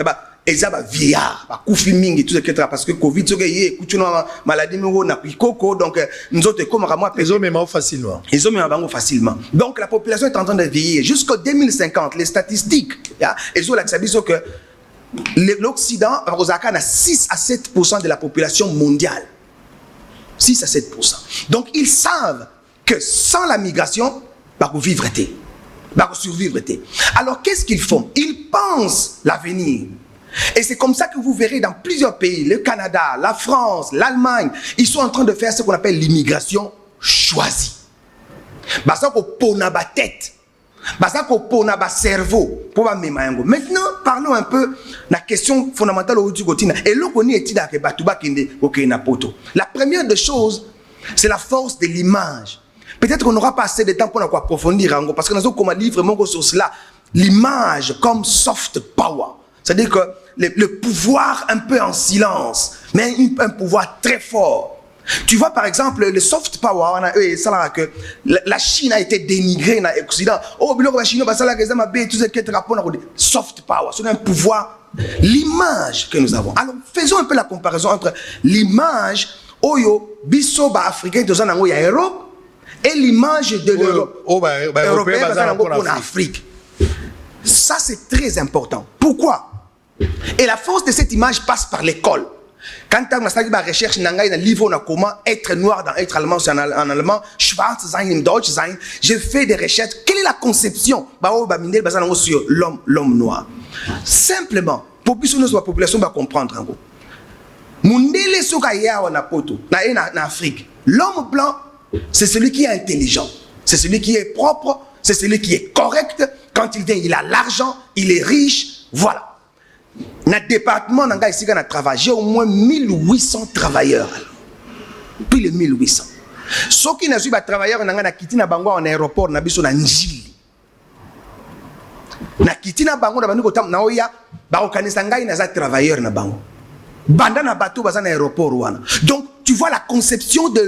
ils ont vieillards, tout etc. Parce que Covid, c'est une maladie, donc nous autres, comme moi, ils ont même facilement. Ils ont même facilement. Donc la population est en train de vieillir. Jusqu'en 2050, les statistiques, ils ont l'acceptation que l'Occident a 6 à 7% de la population mondiale. 6 à 7%. Donc, ils savent que sans la migration, ils vont vivre, ils vont survivre. Alors, qu'est-ce qu'ils font? Ils pensent l'avenir. Et c'est comme ça que vous verrez dans plusieurs pays, le Canada, la France, l'Allemagne, ils sont en train de faire ce qu'on appelle l'immigration choisie. Basa ko pona ba tête. Basa ko pona ba cerveau. Maintenant, parlons un peu de la question fondamentale du quotidien. Et là, on est la première des choses, c'est la force de l'image. Peut-être qu'on n'aura pas assez de temps pour approfondir, parce que nous avons comme un livre sur cela, l'image comme soft power. C'est-à-dire que le pouvoir un peu en silence, mais un pouvoir très fort. Tu vois par exemple le soft power, que la Chine a été dénigrée dans l'Occident. Oh, la Chine soft power, c'est un pouvoir, l'image que nous avons. Alors faisons un peu la comparaison entre l'image oyo biso ba africain dans en Europe et l'image de l'Europe européenne en en Afrique. Ça, c'est très important. Pourquoi? Et la force de cette image passe par l'école. Quand on a fait recherche dans un livre sur comment être noir dans être allemand, c'est en allemand, schwarz sein, in Deutsch sein, j'ai fait des recherches. Quelle est la conception sur l'homme noir? Simplement, pour que la population va comprendre. Mundele Sokaya en Afrique. L'homme blanc, c'est celui qui est intelligent, c'est celui qui est propre, c'est celui qui est correct. Quand il vient, il a l'argent, il est riche. Voilà. Dans le département, on a travaillé au moins 1800 travailleurs. Plus de 1800. Ceux qui n'ont pas travaillé, on a quitté en aéroport, on a vu na Njili. Na quitté na bango, na bango tam na oya, ba okanisa ngai na za travailleur na bango. Banda na bateau baza na aéroport wana. Donc tu vois la conception du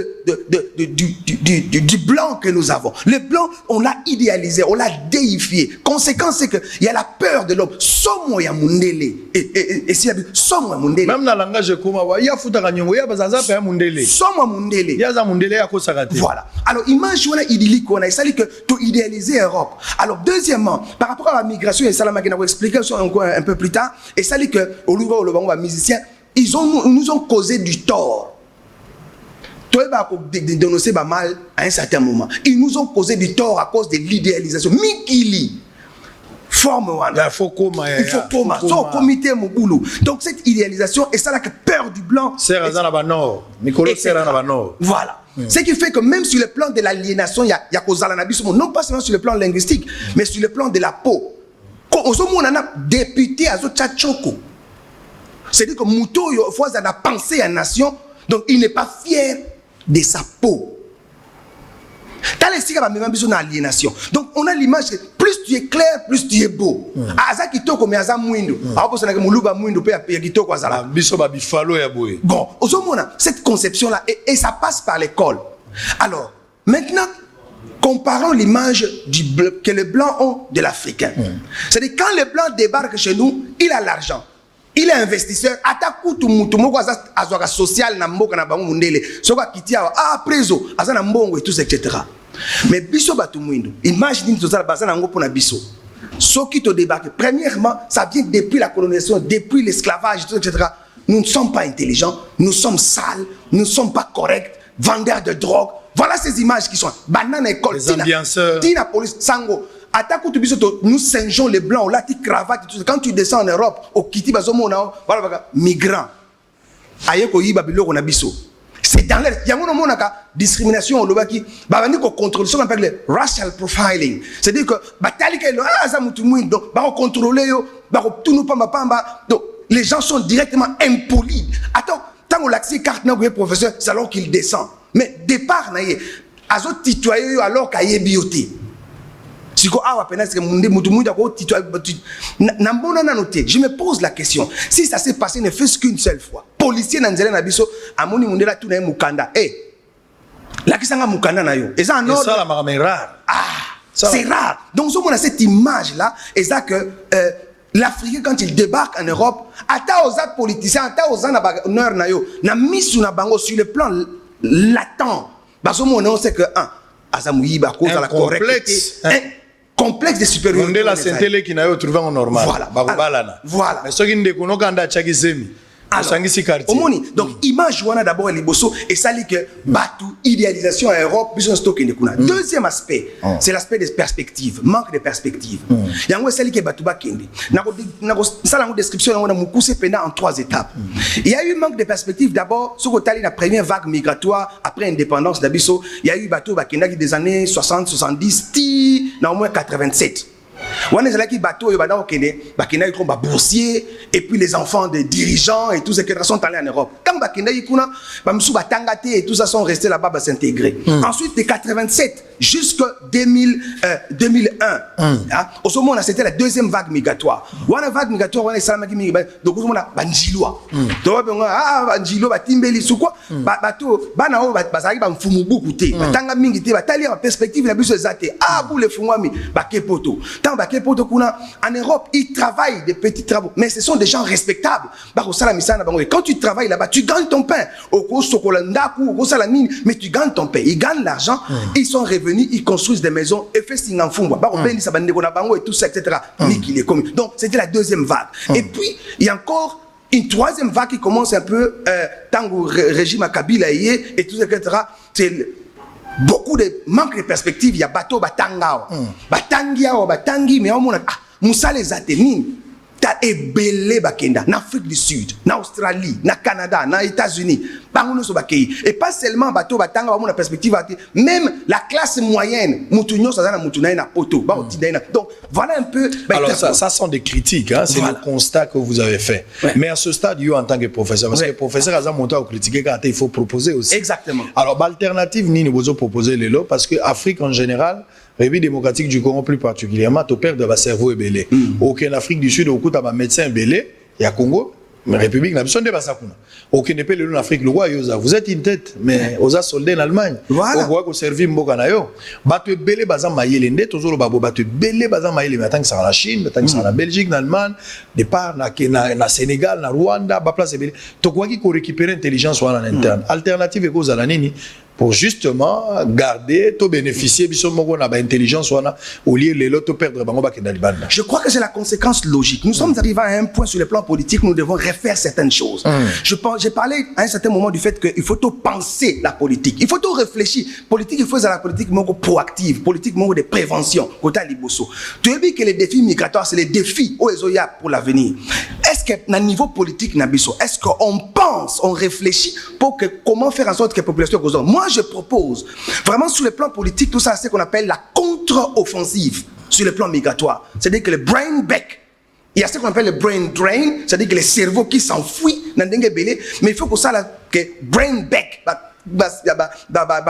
blanc que nous avons. Le blanc, on l'a idéalisé, on l'a déifié. Conséquence, c'est qu'il y a la peur de l'homme. Somo ya mundele. Et s'il y a somo ya mundele. Même dans le langage comment il y a futa nyongo ya bazaza pa mundele. Somo mundele. Ya za mundele ya kosakate. Voilà. Alors image on a idyllique on a ça que tu idéaliser Europe. Alors deuxièmement, par rapport à la migration et ça la m'a expliqué un peu plus tard et ça dit que au Louga au Lobango musiciens, nous ont causé du tort. Toi, dénoncer mal à un certain moment. Ils nous ont causé du tort à cause de l'idéalisation. Mikili. Forme one. Il faut coma. Son comité Moboulou. Donc cette idéalisation, et ça la peur du blanc. Voilà. Ce qui fait que même sur le plan de l'aliénation, il y a Kozalanabiso, non pas seulement sur le plan linguistique, mais sur le plan de la peau. On a député à Zotchachoko. C'est-à-dire que Mouto, il faut a pensé à la nation, donc il n'est pas fier de sa peau. Donc on a l'image que plus tu es clair, plus tu es beau. Bon, cette conception-là, et ça passe par l'école. Alors, maintenant, comparons l'image que les Blancs ont de l'Africain. C'est-à-dire quand le Blanc débarque chez nous, il a l'argent. Il est investisseur. Atakutu mutu moko azwaka social na mboka na bango mundele. Soka kitia preso azana mbongo et tout etc. Mais biso batu mwindo. Imagine tozala bazana ngo pona biso. Soki to débarque. Premièrement, ça vient depuis la colonisation, depuis l'esclavage tout etc. Nous ne sommes pas intelligents, nous sommes sales, nous ne sommes pas corrects, vendeurs de drogue. Voilà ces images qui sont banane école. Les ambianceurs. Tina police sango. Nous singeons les blancs, on l'a dit cravate, tout ça. Quand tu descends en Europe, au Kiti Bazomona, voilà, migrants. Ayeko Yiba Bilo Nabiso. C'est dans l'air. Il y a une discrimination au Lobaki. Babani ko contrôle ce qu'on appelle le racial profiling. C'est-à-dire que Batalika donc on contrôler yo, tout nous pamba. Donc les gens sont directement impolis. Attends, tant qu'on l'accès carte na professeur, c'est alors qu'il descend. Mais départ na yé, azo titoyer alors qu'il y a bioté. Je me pose la question, si ça s'est passé ne fût-ce qu'une seule fois, policier Nanzele Nabiso, Amoni Mundela Tuna Mukanda, la Kisanga Mukanda Nayo, et ça rare. C'est rare. Donc, on a cette image-là, et ça que l'Africain, quand il débarque en Europe, ata aux politiciens, ata aux honneurs Nayo, n'a mis sur la bango sur le plan latent. Parce que on sait que, Azamoui, à cause de la correctité. Complexe de supériorité. On est la synthèse qui n'a trouvé en normal. Voilà. Mais ce qui ne connaît pas Tchagizemi. Donc, image d'abord et liboso et ça dit que batu idéalisation à Europe, besoin stocker des kuna. Deuxième aspect, c'est l'aspect des perspectives, manque de perspectives. Il y a un celle qui est batu bakindi. Ça la description on a mukuse pena en 3 étapes. Il y a eu manque de perspectives d'abord sur côté la première vague migratoire après indépendance d'Abisso, il y a eu batu bakenda qui des années 60 70 au moins 87. On est là qui bateau boursiers et puis les enfants des dirigeants et tous ces qui sont allés en Europe. Quand Bakina Yikuna, Tangate et tout ça sont restés là-bas s'intégrer. Ensuite de 87 jusqu'en 2001, au moment où c'était la deuxième vague migratoire. On a vague migratoire, on est salamaki migratoire. Donc on a Banjiloa. Donc Banjiloa, Batimbeli, sous quoi? Bateau, Banao, Bazari, Bamfumu beaucoup. Batanga Mingite, Batalia, perspective la bus zate. Pour les Fumami, Bakepoto. Tant Baké En Europe, ils travaillent des petits travaux, mais ce sont des gens respectables. Quand tu travailles là-bas, tu gagnes ton pain. Mais tu gagnes ton pain. Ils gagnent l'argent, ils sont revenus, ils construisent des maisons, et tout ça, etc. Donc, c'était la deuxième vague. Et puis, il y a encore une troisième vague qui commence un peu, tant que régime à Kabila et tout ça, etc. C'est beaucoup de manque de perspective. Il y a bateau batangao, batangi, mais on a Moussa les Aténines. T'as ébélé bakenda, en Afrique du Sud, en Australie, en Canada, en États-Unis, et pas seulement bateau batanga, on a perspective, même la classe moyenne, donc voilà un peu. Alors ça sont des critiques, hein, c'est le constat que vous avez fait. Ouais. Mais à ce stade, en tant que professeur, parce que le professeur a monté à critiquer quand il faut proposer aussi. Exactement. Alors, l'alternative, ni nous vous proposer les lots, parce que l'Afrique en général, République démocratique du Congo plus particulièrement, tu perds de votre cerveau ébélé. Aucun Afrique du Sud, au coup, tu as un médecin ébélé, il y a Congo, mais République n'a besoin de Basakuna. Aucun n'est pas le Afrique, le roi, vous êtes une tête, mais vous êtes soldé en Allemagne. Voilà. Vous avez servi Mbokanayo. Batu ébélé, bazan maïlende, toujours le babo, batu ébélé, bazan maïlende, mais tant que c'est en Chine, tant que c'est en Belgique, en Allemagne, départ, na Sénégal, na Rwanda, ba place ébélé. Tu crois qu'il faut récupérer l'intelligence en interne. Alternative est cause à la nini. Pour justement garder, tout bénéficier, intelligence, au lieu de l'autre perdre. Je crois que c'est la conséquence logique. Nous sommes arrivés à un point sur le plan politique où nous devons refaire certaines choses. J'ai parlé à un certain moment du fait qu'il faut tout penser la politique. Il faut tout réfléchir. Politique, il faut faire la politique proactive, politique de prévention. Tu as vu que les défis migratoires, c'est les défis aux Ezoya pour l'avenir. Est-ce qu'à un niveau politique, est-ce qu'on pense, on réfléchit pour que comment faire en sorte que la population cause. Moi, je propose vraiment sur le plan politique, tout ça, c'est ce qu'on appelle la contre-offensive sur le plan migratoire. C'est-à-dire que le brain back, il y a ce qu'on appelle le brain drain, c'est-à-dire que le cerveau qui s'enfuit dans le belé, mais il faut que ça, que brain back,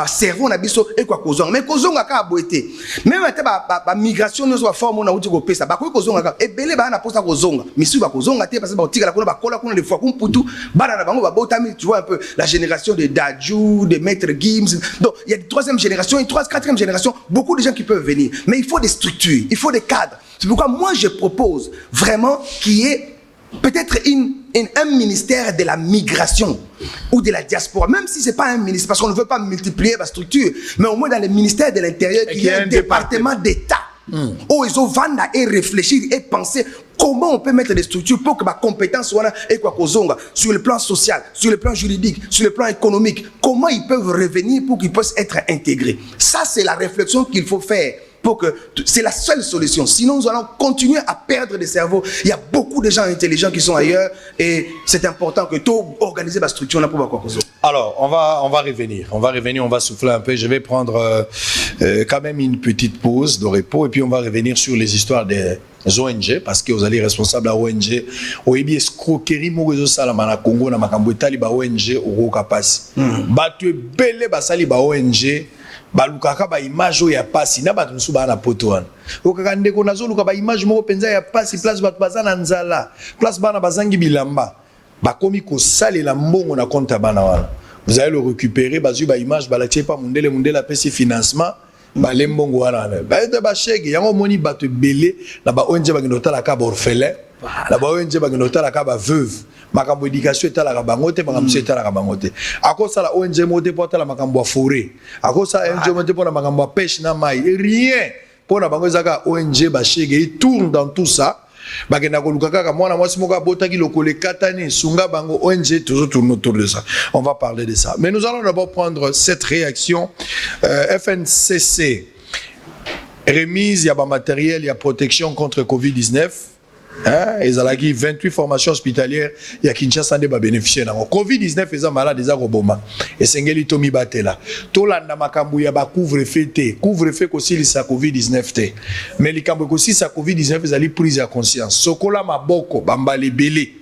cerveau na biso et quoi kozonga mais kozonga ka boité même ta migration nous soit forme na uti ko pesa ba ko kozonga ka ebele ba na posa kozonga misu ba kozonga te parce que ba tika la kola les fois kum putu bana na bango ba botami tu vois un peu la génération de Dadju de Maître Gims. Donc il y a une troisième génération, une quatrième génération, beaucoup de gens qui peuvent venir, mais il faut des structures, il faut des cadres. C'est pourquoi moi je propose vraiment qu'il y ait peut-être un ministère de la migration ou de la diaspora, même si ce n'est pas un ministère, parce qu'on ne veut pas multiplier la structure, mais au moins dans le ministère de l'Intérieur, qu'il y ait un département d'État où ils vont et réfléchir et penser comment on peut mettre des structures pour que ma compétence soit sur le plan social, sur le plan juridique, sur le plan économique, comment ils peuvent revenir pour qu'ils puissent être intégrés. Ça, c'est la réflexion qu'il faut faire. C'est la seule solution. Sinon, nous allons continuer à perdre des cerveaux. Il y a beaucoup de gens intelligents qui sont ailleurs et c'est important que tout organiser la structure là pour voir quoi. Alors, on va revenir. On va souffler un peu. Je vais prendre quand même une petite pause de repos et puis on va revenir sur les histoires des ONG parce que vous allez responsables à ONG. Oyebi escroquerie mogozo salama na Congo na makambo etali ba ONG oko kapasi. Batu belé basali ba ONG. Balukaka ba image ya pasi na batu nsuba na potoana okaka ndeko nazoluka ba image moko penza ya pasi place batu bazana nzala place bana bazangi bilamba bakomi ko salela mbongo na compte bana wana vous allez le récupérer bazu ba image balatie pa mundele apesi financement balembongo wana ba chèque yango moni batu belé na ba ONG bagino tala ka orphelin la ba ONG bagino tala ka ba veuve makambo éducation etalaka bango te makambo etalaka bango te akosa la ONG moté pour la makambo ya forêt akosa ONG moté pour la makambo ya pêche na mai rien pour na bango ezaka ONG ba chege il tourne dans tout ça bakenda ko lukaka ka mwana mwasi moko abotaki lokole katane sunga bango ONG toujours tourne autour de ça. On va parler de ça, mais nous allons d'abord prendre cette réaction. FNCC remise ya ba matériel ya protection contre Covid-19. Ils ont 28 formations hospitalières. Il y a Kinshasa qui bénéficier. Covid-19 ils ont malade, ils ont roboma. Et Sengeli Tomi Batela. Tolanda makambu ya ba couvre-feu aussi sa Covid-19 te. Mais les kambu aussi sa Covid-19 ils ont prise à conscience. Sokola maboko bambali belé.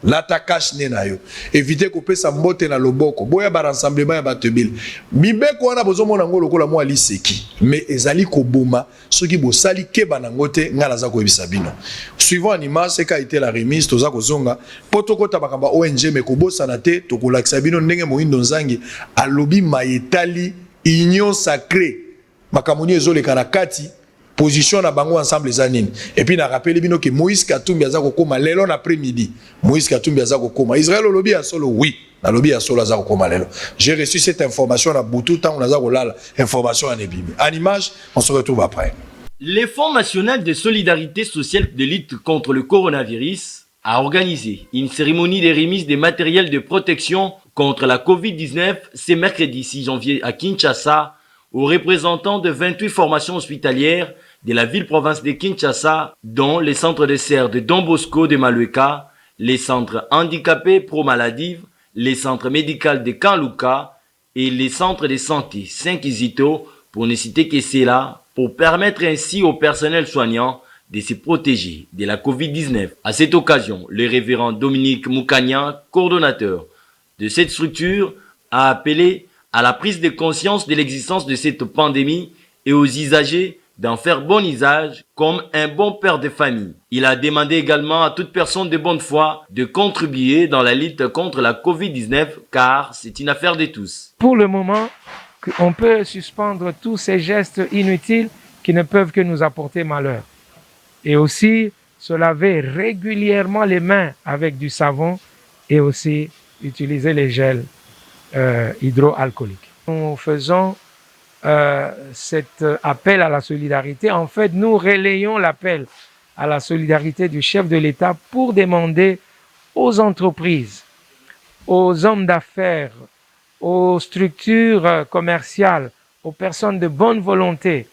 L'attaquage nenayo. Éviter couper sa mbote na loboko. Boya ba rassemblement ya batebile. Mibeko wana bozomo na ngolo kola mo ali seki. Mais ezali ko boma soki bo sali ke banangote ngala za ko ebisa bino. Suivant en image c'est qu'a été la remise toza ko zonga potoko tabakamba ONG mais ko bosana te to ko lakisa bino ndenge moindo nzangi alobi mayetali union sacrée. Makamoni ezole kana kati position na bango ensemble les années. Et puis na rappelé bino que Moïse Katumbi azako koma lelo après-midi. Moïse Katumbi azako koma. Israël lobby a solo oui. Na lobby a solo azako koma lelo. J'ai reçu cette information na Boutou temps on azako lala information en ébimi. En image, on se retrouve après. Le Fonds national de solidarité sociale de lutte contre le coronavirus a organisé une cérémonie de remise des matériels de protection contre la COVID-19 ce mercredi 6 janvier à Kinshasa aux représentants de 28 formations hospitalières de la ville-province de Kinshasa, dont les centres de serre de Don Bosco de Malueka, les centres handicapés pro-maladives, les centres médicaux de Kanluka et les centres de santé 5 Izito, pour ne citer que cela, pour permettre ainsi au personnel soignant de se protéger de la COVID-19. À cette occasion, le révérend Dominique Moukania, coordonnateur de cette structure, a appelé à la prise de conscience de l'existence de cette pandémie et aux usagers d'en faire bon usage comme un bon père de famille. Il a demandé également à toute personne de bonne foi de contribuer dans la lutte contre la COVID-19 car c'est une affaire de tous. Pour le moment, on peut suspendre tous ces gestes inutiles qui ne peuvent que nous apporter malheur. Et aussi se laver régulièrement les mains avec du savon et aussi utiliser les gels hydroalcooliques. Nous faisons cet appel à la solidarité. En fait, nous relayons l'appel à la solidarité du chef de l'État pour demander aux entreprises, aux hommes d'affaires, aux structures commerciales, aux personnes de bonne volonté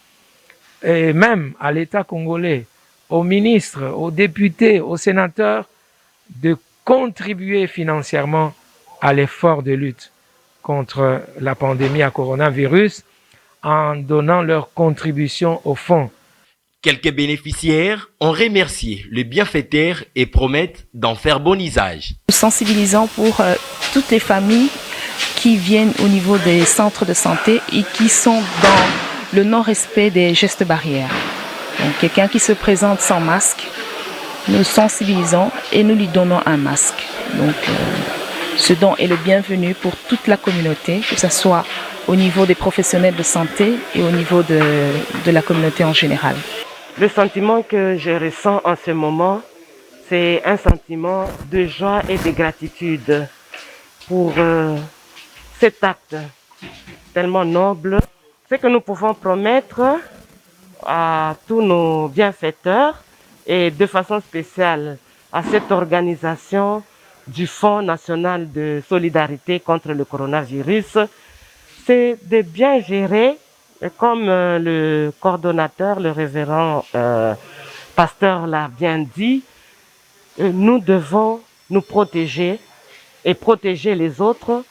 et même à l'État congolais, aux ministres, aux députés, aux sénateurs de contribuer financièrement à l'effort de lutte contre la pandémie à coronavirus en donnant leur contribution au fonds. Quelques bénéficiaires ont remercié le bienfaiteur et promettent d'en faire bon usage. Nous sensibilisons pour toutes les familles qui viennent au niveau des centres de santé et qui sont dans le non-respect des gestes barrières. Donc quelqu'un qui se présente sans masque, nous sensibilisons et nous lui donnons un masque. Donc ce don est le bienvenu pour toute la communauté, que ce soit au niveau des professionnels de santé et au niveau de la communauté en général. Le sentiment que je ressens en ce moment, c'est un sentiment de joie et de gratitude pour cet acte tellement noble. Ce que nous pouvons promettre à tous nos bienfaiteurs et de façon spéciale à cette organisation du Fonds national de solidarité contre le coronavirus, c'est de bien gérer, comme le coordonnateur, le révérend pasteur l'a bien dit, nous devons nous protéger et protéger les autres,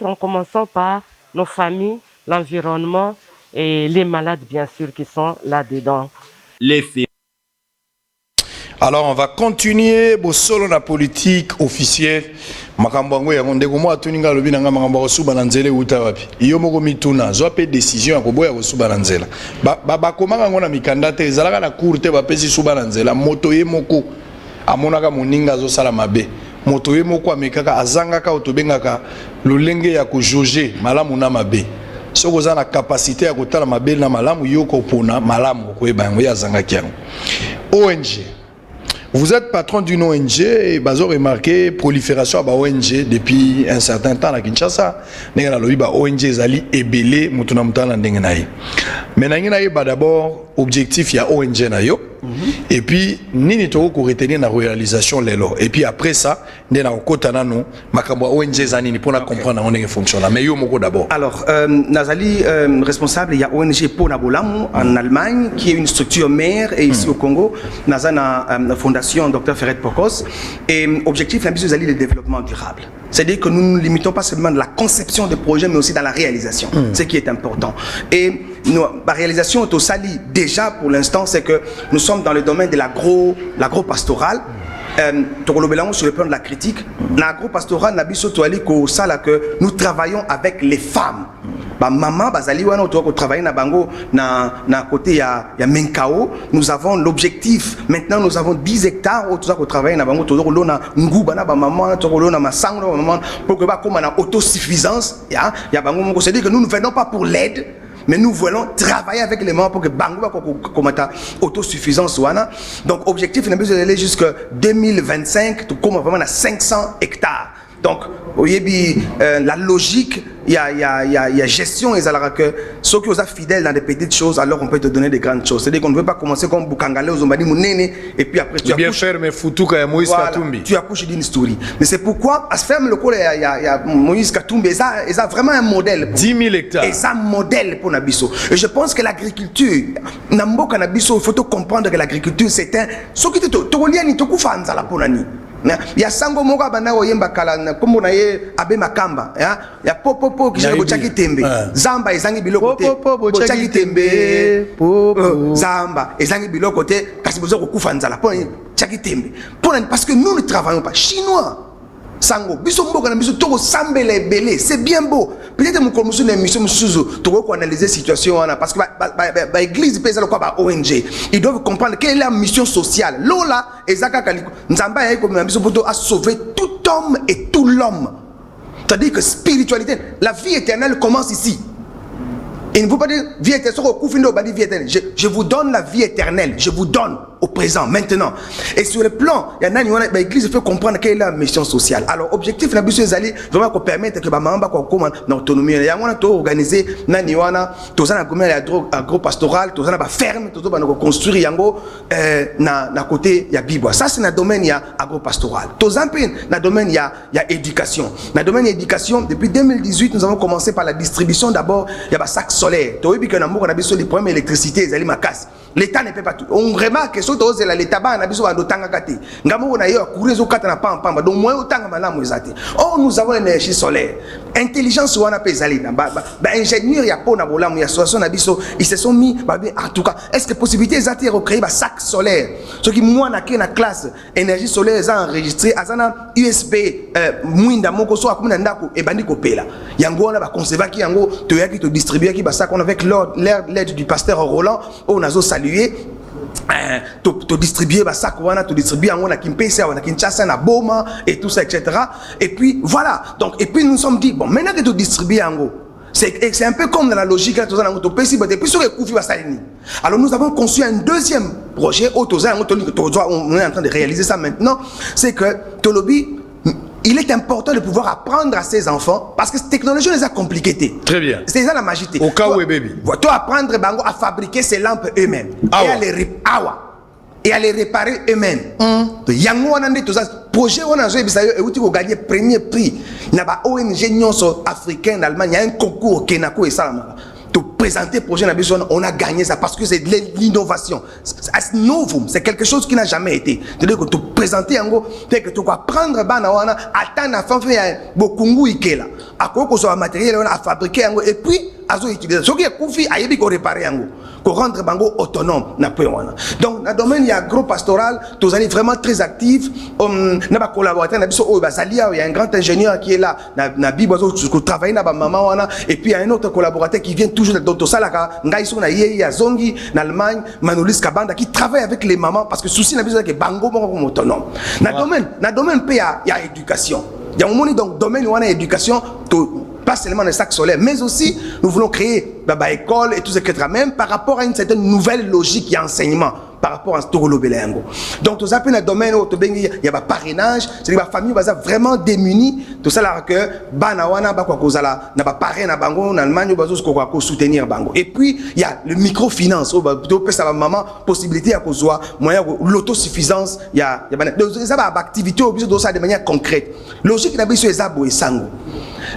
en commençant par nos familles, l'environnement et les malades bien sûr qui sont là-dedans. Les faits. Alors on va continuer solo la politique officielle. Makambo yango ya ndeko mo atuninga lobi nanga makambo kosuba na nzela uta wapi. Iyo moko mituna zo pe décision ya koboya kosuba na nzela. Ba komanga ngona mikanda te ezalaka na cour te ba pesi suba na nzela moto ye moko amonaka moninga zo sala mabe. Moto ye moko amekaka azangaka otobengaka lolenge ya ko jauger malamu na mabe. Soko za na capacité ya kotala mabe na malamu yoko pona malamu ko ebango ya zangaki yango. ONG. Vous êtes patron d'une ONG et vous avez remarqué prolifération de ONG depuis un certain temps à Kinshasa. Nous avons vu ONG Zali et Belé, Moutouna Moutana Ndengenaï. Mais nous avons d'abord objectif il y a ONG Nayo. Et puis nous avons retenir la réalisation lelo. Et puis après ça, nous avons kotana no makambo ONG Zani pour comprendre comment fonctionne. Mais yo moko d'abord. Alors Nazali responsable il y a ONG Ponabolamu en Allemagne qui est une structure mère et ici au Congo, Nazana fondation Dr Ferret Pokos et objectif la mission Nazali le développement durable. C'est-à-dire que nous ne nous limitons pas seulement de la conception des projets mais aussi dans la réalisation, ce qui est important. Et la réalisation au Sali déjà pour l'instant c'est que nous sommes dans le domaine de l'agro-pastoral. Sur le plan de la critique, l'agro-pastoral que nous travaillons avec les femmes. Maman bazali wana autour travailler na bango na côté ya Menkao, nous avons l'objectif maintenant nous avons 10 hectares autour de travailler na bango autour de na nguba na ba maman autour na masango maman pour que ba comme na autosuffisance ya bango c'est dire que nous ne venons pas pour l'aide Mais nous voulons travailler avec les membres pour que Bango comme autosuffisance. Donc, objectif, il est d'aller jusqu'à 2025, tout comme vraiment à 500 hectares. Donc, la logique, il y a gestion, et que ceux qui sont fidèles dans des petites choses, alors on peut te donner des grandes choses. C'est-à-dire qu'on ne veut pas commencer comme Bukangale, Ozombadi, Mounene, et puis après tu bien faire, mais Futuka et Moïse Katumbi. Tu accouches d'une histoire. Mais c'est pourquoi, à ce ferme, le coup, il y a Moïse Katumbi, et ça vraiment un modèle. 10 000 hectares. Et ça, un modèle pour Nabiso. Et je pense que l'agriculture, Nambo Kanabiso, il faut comprendre que l'agriculture, c'est un. Ce qui te relie à Nitokufa Nzala Ponani. Il y a Sango Moga Banao Yemba Kalana, comme on a Abe Makamba, il y a Popo qui joue Bochaki Tembe, Zamba et Zangi Bilo côté, Bochaki Tembe, Zamba et Zangi Bilo côté, Kasibozo Kufanzala, Bochaki Tembe. Parce que nous ne travaillons pas chinois. Sango, bisombo kana biso toko sambele belé, c'est bien beau. Peut-être mon comme une émission Suzu, toko analyser situation parce que ba église pesa le quoi ba ONG. Ils doivent comprendre quelle est la mission sociale. Lola ezaka kaliko. Nzamba ya comme biso poto a sauver tout homme et tout l'homme. C'est-à-dire que spiritualité, la vie éternelle commence ici. Il ne faut pas dire vie éternelle. Je vous donne la vie éternelle. Je vous donne au présent, maintenant. Et sur le plan, il y en a l'église fait comprendre quelle est la mission sociale. Alors, objectif, la mission est vraiment qu'on permette que maman soit en autonomie. Il y a un organisé, tous les agro-pastoral, tous les fermes, tous les construire yango na côté il y a Bibois. Ça c'est dans le domaine il y a agro-pastoral. Tous les dans le domaine il y a éducation. Dans le domaine éducation, depuis 2018, nous avons commencé par la distribution d'abord il y a sac solaire. Tu vois que dans on a besoin des problèmes d'électricité, ils ma casse. L'État ne peut pas tout. On remarque que ce que l'État a besoin de tanga kati. Ngamo na yo courir au kata na pamba. Donc moi autant malamu ezati. Oh nous avons l'énergie solaire. Intelligence wana pezali na ba ingénieur ya pona bolamu ya association na biso, ils se sont mis en tout cas est-ce que possibilité ezati recréer ba sac solaire. Ce qui moi na ke na classe énergie solaire est enregistré azana USB mwinda moko so akuna ndako e bandi kopela. Yango wana ba conserver ki yango to yaki to distribuer ki ba sac on avec l'aide du pasteur Roland on a salué te distribuer ça te distribuer en na Kimpesa na Kinshasa na Boma et tout ça etc. Et puis voilà donc et puis nous sommes dit bon maintenant que tu distribuer en gros c'est un peu comme dans la logique là, depuis sur les coups alors nous avons conçu un deuxième projet on est en train de réaliser ça maintenant c'est que Tolobi il est important de pouvoir apprendre à ses enfants parce que cette technologie les a compliqués. Très bien. C'est ça la magie. Au cas où baby. Toi apprendre à fabriquer ces lampes eux-mêmes et à les réparer eux-mêmes. Yango wanande tout ça projet on a joué bisayo et où gagner premier prix. Il y a pas ONG nyonso africain d'Allemagne, il y a un concours au Kenako et ça de présenter projet on a gagné ça parce que c'est de l'innovation. C'est quelque chose qui n'a jamais été. C'est-à-dire que tu présenter en gros, que tu vas prendre banawana attendre la fin faire bokungu ikela. À quoi que soit matériel on a fabriqué en gros et puis azo utiliser. Ce qui est confi a yebi ko réparer en gros. Qu'on rendre bango autonome na pe wana. Donc dans le domaine il y a agro-pastoral, tous allez vraiment très actifs. Na ba collaborateur na biso o basalia, il y a un grand ingénieur qui est là na bibozo qui travaille na ba maman wana et puis il y a un autre collaborateur qui vient toujours dans salaka ngaiso na yeye ya zongi na Allemagne Manolis Kabanda qui travaille avec les mamans parce que souci na biso que bango comme autonome. Na domaine il y a éducation. Il y a un moment donc domaine où on a éducation pas seulement les sacs solaires, mais aussi nous voulons créer école et tout ce qui est même par rapport à une certaine nouvelle logique et enseignement par rapport à ce Togolo Belengo. Donc tout ça peut dans le domaine où il y a un parrainage, c'est-à-dire que la famille va vraiment démunie, tout ça là que banawana ba kwa kozala na ba parrain na bango en Allemagne bazo ko soutenir bango. Et puis il y a le microfinance, plutôt que ça maman possibilité à kozwa moyen l'autosuffisance, il y a ça ba activité au besoin de ça de manière concrète. Logique na biso ezabo et sango.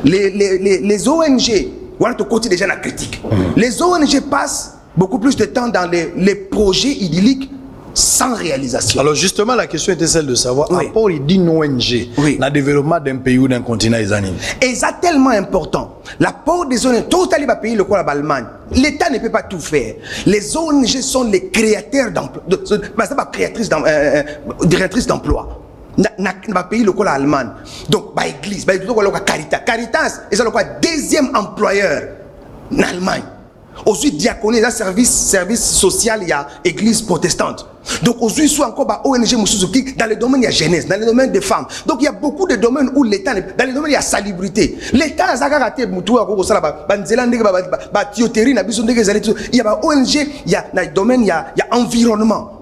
Les ONG, voilà ton côté déjà la critique. Les ONG passent beaucoup plus de temps dans les projets idylliques sans réalisation. Alors justement, la question était celle de savoir, rapport il dit ONG, le développement d'un pays ou d'un continent isanime. Et ça tellement important. L'apport des ONG, tout à pays le quoi l'Allemagne, l'État ne peut pas tout faire. Les ONG sont les créateurs d'emplois, directrices d'emploi. Dans pays le quoi l'Allemagne. Donc, par église, par Caritas. Caritas est le deuxième employeur en Allemagne. Aujourd'hui, diaconie, là, service social, il y a église protestante. Donc aujourd'hui, soit encore bah, ONG Moussouzouki, dans le domaine il y a jeunesse, dans le domaine des femmes. Donc il y a beaucoup de domaines où l'État, dans le domaine il y a salubrité. L'État a raté Moutou, il y a ONG, il y a dans le domaine il y a environnement.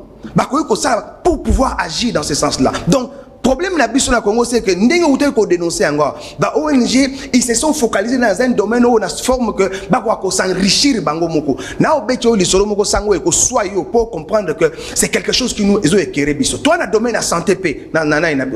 Pour pouvoir agir dans ce sens-là. Donc problème na biso na Congo c'est que ndenge outé ko dénoncer encore ba ONG ils se sont focalisés dans un domaine où on a forme que ba ko s'enrichir bango moko na obecho li solo moko sango e ko soyo pour comprendre que c'est quelque chose qui nous ezo éclairé biso toi na domaine la santé p na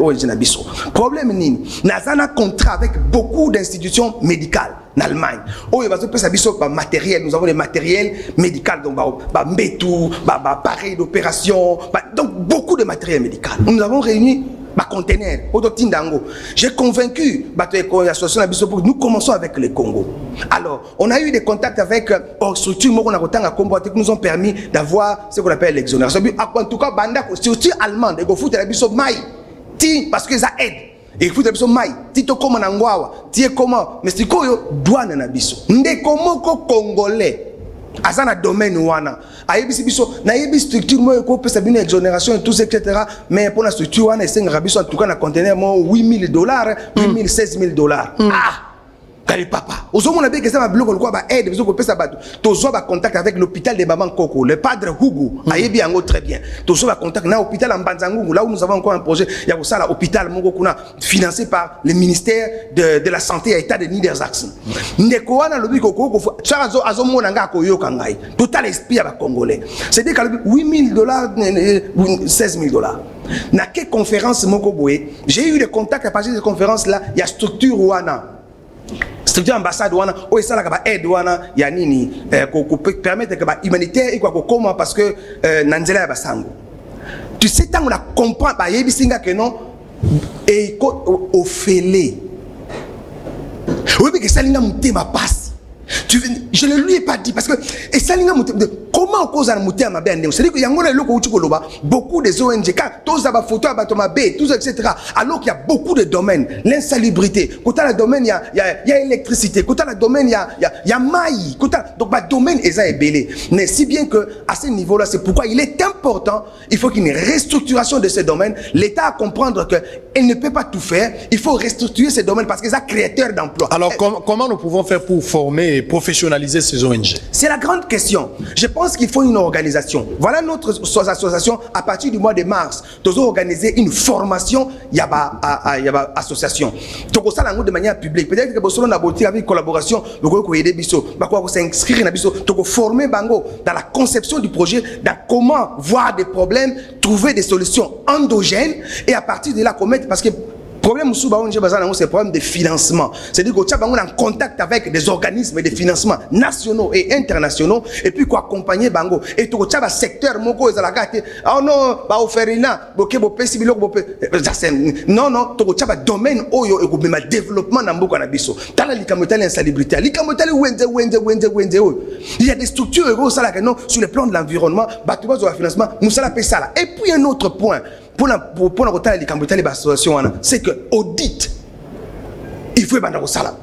ONG na biso problème nini na zana contrat avec beaucoup d'institutions médicales en Allemagne. Oh, il va se passer matériel. Nous avons des matériels médicaux, donc mbétou, appareil d'opération, donc beaucoup de matériel médical. Nous avons réuni conteneurs. J'ai convaincu l'association Abisso pour que nous commençons avec le Congo. Alors, on a eu des contacts avec structures qui nous ont permis d'avoir ce qu'on appelle l'exonération. En tout cas, structure allemande, parce que ça aide. Et il faut que mai tito comme nangwawa tie comment mais c'est koyo douane na biso ndeko moko congolais azana domaine wana ayebisi biso na yebi structure mo ko pesa bino exonération et tout etc. mais pour la structure wana esenga biso en tout cas na conteneur mo $8,000 $8,000 $16,000 ah kali papa ozomona be que ça va bloquer quoi ba aide biso ko pesa bato tozo ba contact avec l'hôpital de Maman Koko le padre Hugo ayebi yango très bien tozo ba contact na hôpital en Mbanzangungu là où nous avons encore un projet ya ko sala hôpital moko kuna financé par le ministère de la santé à état de Niedersachsen ndeko wana lobi koko chazo azomona nga ko yoka ngai total esprit ya ba congolais c'est dit que $8,000 $16,000 na quelle conférence moko boye j'ai eu des contacts à partir de cette conférence là il y a structure wana structure ambassade wana o esala ka ba aide wana ya nini ko permettre que ba humanitaire et quoi comment parce que nanzela ya basango tu sais tant on a comprend ba yebisinga que non et ko ofele oui mais que ça linga mutema passe je ne lui ai pas dit parce que et ça linga mutema comment cause à mutema ben c'est-à-dire que yangona loko uchi koloba beaucoup des ONG quand tous aba photo aba toma b tout etc. alors qu'il y a beaucoup de domaines l'insalubrité quand le domaine il y a électricité quand le domaine il y a maï donc ba domaine eza ebelé mais si bien que à ce niveau-là c'est pourquoi il est important il faut qu'il y ait une restructuration de ces domaines l'État à comprendre que elle ne peut pas tout faire il faut restructurer ces domaines parce que c'est créateur d'emplois. Alors comment nous pouvons faire pour former et professionnaliser ces ONG? C'est la grande question. Je pense qu'il faut une organisation. Voilà notre association à partir du mois de mars. Nous avons organisé une formation yaba association. Donc ça de manière publique. Peut-être que nous avons avec une collaboration, nous avons aider biso, nous s'inscrire na biso, nous former bango dans la conception du projet, dans comment voir des problèmes, trouver des solutions endogènes et à partir de là commettre parce que problème sous ONG c'est problème de financement. C'est-à-dire que tu as en contact avec des organismes de financement nationaux et internationaux et puis quoi accompagner bango et tu as un secteur moko ezalaka oh non ba oferina boke bo pesibilo bo non tu as un domaine oyo et un développement na mboka na biso tala likamotali insalubrité likamotali wenze il y a des structures non sur le plan de l'environnement batu bazo financement musala pesala et puis un autre point pour c'est que audit il faut y sala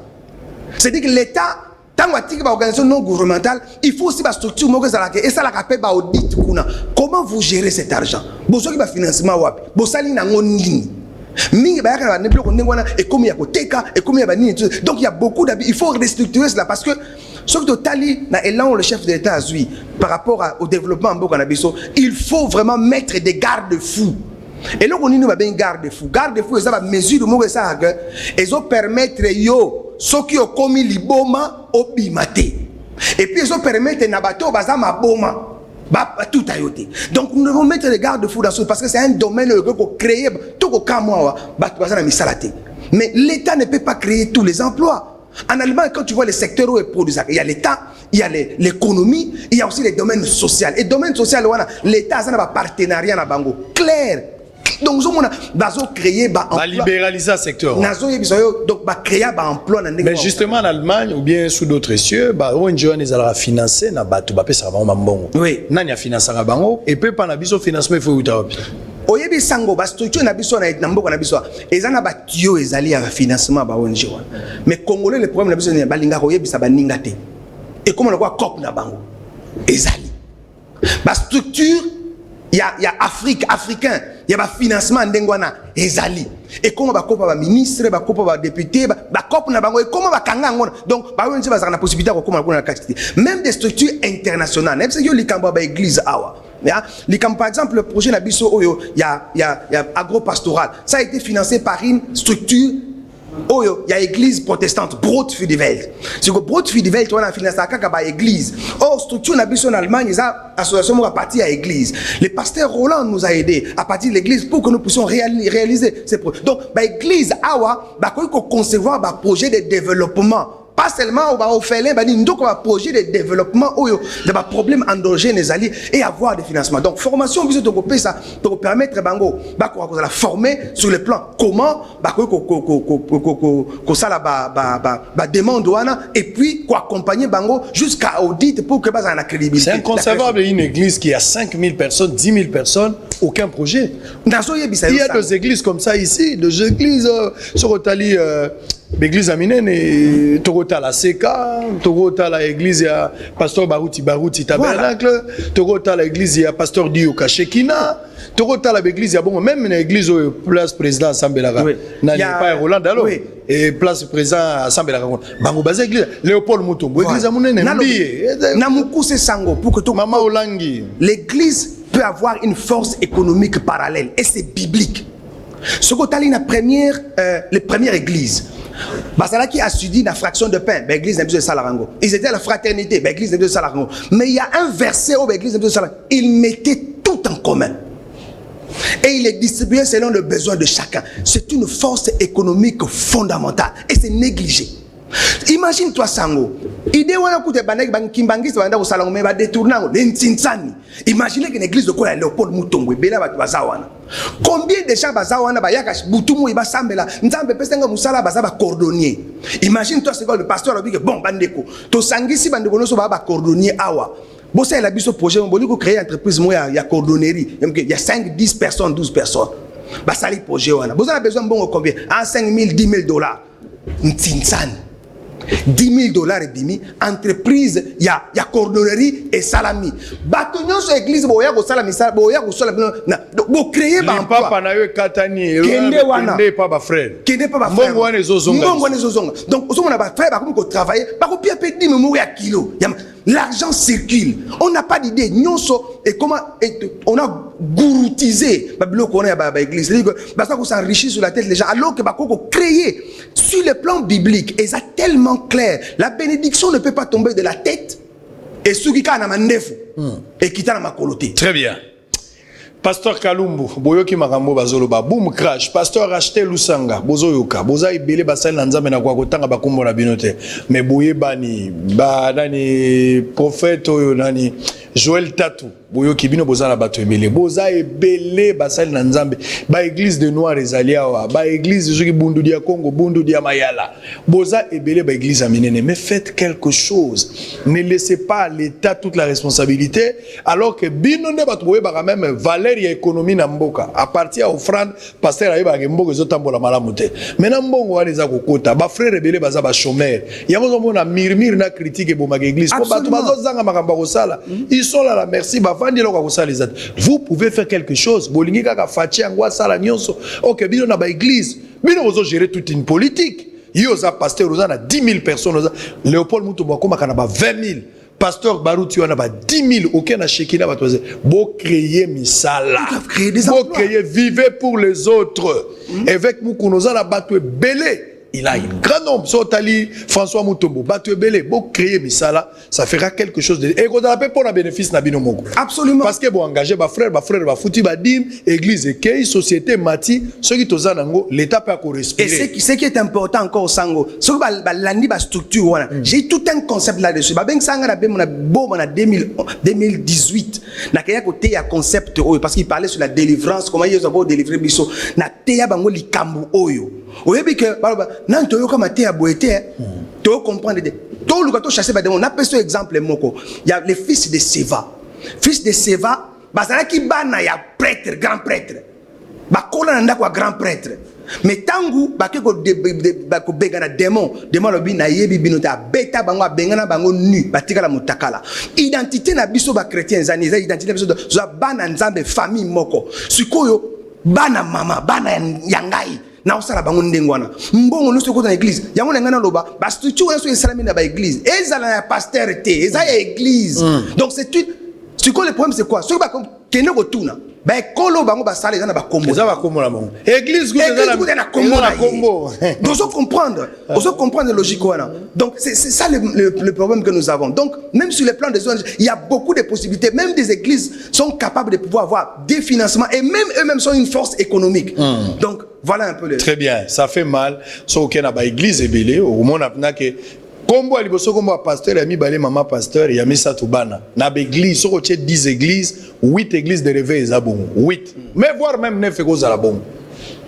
c'est-à-dire que l'État tant que organisation non gouvernementale il faut aussi la structure et ça la paie audit comment vous gérez cet argent besoin qui va financement wapi bosali na ngoni mingi ba yakana ne bloco ndengwana et comme il y a koteka et comme il y a nini donc il y a beaucoup il faut restructurer cela parce que ce que Tali na élan le chef de l'État a vu par rapport au développement en Bokanabiso il faut vraiment mettre des garde-fous. Et là, on a bien garde-fou. Garde-fou, ça va mesurer le mot que ça que ils ont permettre yo ceux qui ont commis l'iboma au bimate. Et puis ils ont permettre nabato bazama boma. Tout a été. Donc nous devons mettre les garde-fous dans ce parce que c'est un domaine que créer tout au cas moi bazana misalate. Mais l'État ne peut pas créer tous les emplois. En Allemagne, quand tu vois les secteurs où ils produisent, il y a l'État, il y a l'économie, il y a aussi les domaines sociaux. Et domaine social, l'État a un partenariat na bango clair. Donc nous avons créé emploi. Libéraliser le secteur. Donc créer emploi. Mais justement en Allemagne ou bien sous d'autres cieux, ONG les a financé na batu ba pesa ba mbongo. Oui. Nani a financé ba bango et peut pas na biso financement il faut utapi. Oyebi sango ba structure na biso na mboka na biso ezana ba tio ezali ya financement ba ONG. Mais congolais le problème na biso ne balinga oyebi sa baninga te. et comment on voit COP na bango ezali ba structure il y a Afrique africain il y a ba financement ndengwana ezali et comment ba COP ba ministre ba COP ba député ba COP na bango et comment ba kanga ngona donc ba wonje ba na possibilité ko comment na capacité même des structures internationales même si yo likamba ba église awa par exemple le projet Nabiso Oyo il y a agropastoral ça a été financé par une structure Oyo il y a église protestante Brotfidewelt c'est que Brotfidewelt on a financé kaka ba église structure Nabiso en Allemagne ça association à partir à église le pasteur Roland nous a aidé à partir de l'église pour que nous puissions réaliser ces projets donc ba église awa ba ko concevoir ba projet de développement pas seulement au félin ba ndoko ba projet de développement oyo de ba problème endogène ezali et avoir des financements donc formation biso to kopé ça pour permettre bango ba ko la former sur le plan comment ba ko sala ba demande wana et puis ko accompagner bango jusqu'à audit pour que ba ça na crédibilité. C'est inconcevable une église qui a 5000 personnes, 10 000 personnes, aucun projet. Il y a des églises comme ça ici, des églises sur Otali l'église Aminene et Torota la Seka, Torota la église ya pasteur Baruti tabernacle, Torota la église ya pasteur Dio Kashekina, Torota la église ya bon même l'église place président Sambela na pas Roland Dalo et place président Sambela bango base église Léopold Mutombo église Amunene na mukuse sango pour que tout Mama Olangi l'église peut avoir une force économique parallèle et c'est biblique. Ce que tu la première les premières églises Basala qui a suivi la fraction de pain, l'église n'a besoin de salarango. Ils étaient à la fraternité, l'église n'a besoin de salarango. Mais il y a un verset où l'église n'a besoin de salarango. Ils mettaient tout en commun. Et il est distribué selon le besoin de chacun. C'est une force économique fondamentale. Et c'est négligé. Imagine-toi Sango. Idée wana kute banek kimbangisi wanda usalango me ba détournango l'entintsani. Imaginez qu'une église de quoi Léopold Mutombo bela ba bazawana. Combien de gens bazawana ba yaka butumu iba sambela nzambe pesenga musala baza ba cordonnier. Imagine-toi c'est quoi le pasteur a dit que bon bandeko to sangisi bandeko no so ba cordonnier awa. Bossa la biso projet on boli ko créer entreprise mo ya cordonnerie. Il y a 5 10 personnes 12 personnes. Ba sali projet wana. Bossa a besoin bon combien? En 5 000 10 000 dollars. Ntintsani. 10 000 $ et demi, entreprise, il y a cordonnerie et salami. Bâtonnions sur l'église, boya ko salami, boya ko salami, bo créer ba emploi. Papa na yo katani, kende wana, kende pas ba frère. Kende pas ba frère. Mbongo wana ezozonga. Mbongo wana ezozonga. Donc, on a ba frère, ba ko travailler, ba ko pia pe 10 mourir à kilo. L'argent circule. On n'a pas d'idée. Nyonso et comment on a gouroutisé babilo qu'on est à l'église. Parce qu'on s'enrichit sur la tête des gens. Alors que bako créer sur le plan biblique, et ça tellement clair. La bénédiction ne peut pas tomber de la tête et ceux qui kana mandefu et qui t'a makoloté. Très bien. Pasteur Kalumbu, boyoki makambo bazoloba, boom crash, pasteur acheté Lusanga, bozoyoka, boza ibele basali na nzambe na kwa kotanga bakumbo na binote. Mais boye bani, ba nani prophète oyo nani Joël Tatou, boyoki bino boza na bato ebele, boza ebele basali na nzambe, ba église de Noir ezaliawa, ba église zoki bundu dia Congo, bundu dia Mayala. Boza ebele ba église aminene, mais faites quelque chose. Ne laissez pas à l'État toute la responsabilité alors que bino ne bato boye ba même valeur ya économie na mboka à partir à offrande pasteur ayeba ke mboka ezotambola malamu te maintenant mbongo wana eza kokota ba frère ebele baza ba chômeur yango zomona murmure na critique eboma ke église ko bato bazozanga makambo kosala ils sont là la merci ba vandi lokwa kosala les autres vous pouvez faire quelque chose bolingi kaka fachi angwa sala nyonso OK bino na ba église bino ozo gérer toute une politique yo za pasteur oza na 10 000 personnes Léopold Mutombo akoma kana ba 20 000 pasteur Baruti wana ba 10 000 aucun achekina ba toze bo créer misala bo créer vivez pour les autres avec mukunoza na batwe belé il a un grand nombre Sotali François Mutombo batwe belé bo créer misala ça fera quelque chose de et qu'on a pour un bénéfice na bino moko absolument parce que bo engager ba frère ba fouti ba dim église et société mati ceux qui toza nango l'état peut respirer et ce qui est important encore sango ce que ba landi ba structure wana j'ai tout un concept là-dessus ba ben sanga na be mona bo mona 2018 na kaya côté ya concept oyo parce qu'il parlait sur la délivrance comment ils ont délivrer biso na teya bango likambu oyo oyebi que nan to yo kama teya boete to comprendre de to luka to chasser ba démon na peso exemple moko il y a les fils de Seva bazala ki bana ya prêtre grand prêtre ba kola na ndako grand prêtre Mais tangu bake ko bengana démon lobi na yebi binota beta bango bengana bango nu batika la mutakala. Identité na biso ba chrétien zani identité biso zo bana nzambe famille moko. Sikoyo bana mama bana yangai na osala bango ndengwana. Mbongo no soko na église. Yango ngana loba ba structure na so esalami na ba église. Ezala na pasteur te, ezala église. Donc c'est tout. Le problème c'est quoi? Ceux qui kene ko tuna ba ekolo bango ba sala ezana ba kombo eza ba kombo la bango église ku eza na kombo donc faut comprendre logique wana. Donc c'est ça le problème que nous avons. Donc même sur le plan des ONG il y a beaucoup de possibilités, même des églises sont capables de pouvoir avoir des financements et même eux-mêmes sont une force économique. Donc voilà un peu le... Très bien, ça fait mal so que na ba église ebele au monde apna que Kombo aliboso kombo pasteur a mis balé maman pasteur et a mis ça tout bana. Na église, so que 10 églises, 8 églises de réveil za bon. 8. Mais voire même 9 églises à la bon.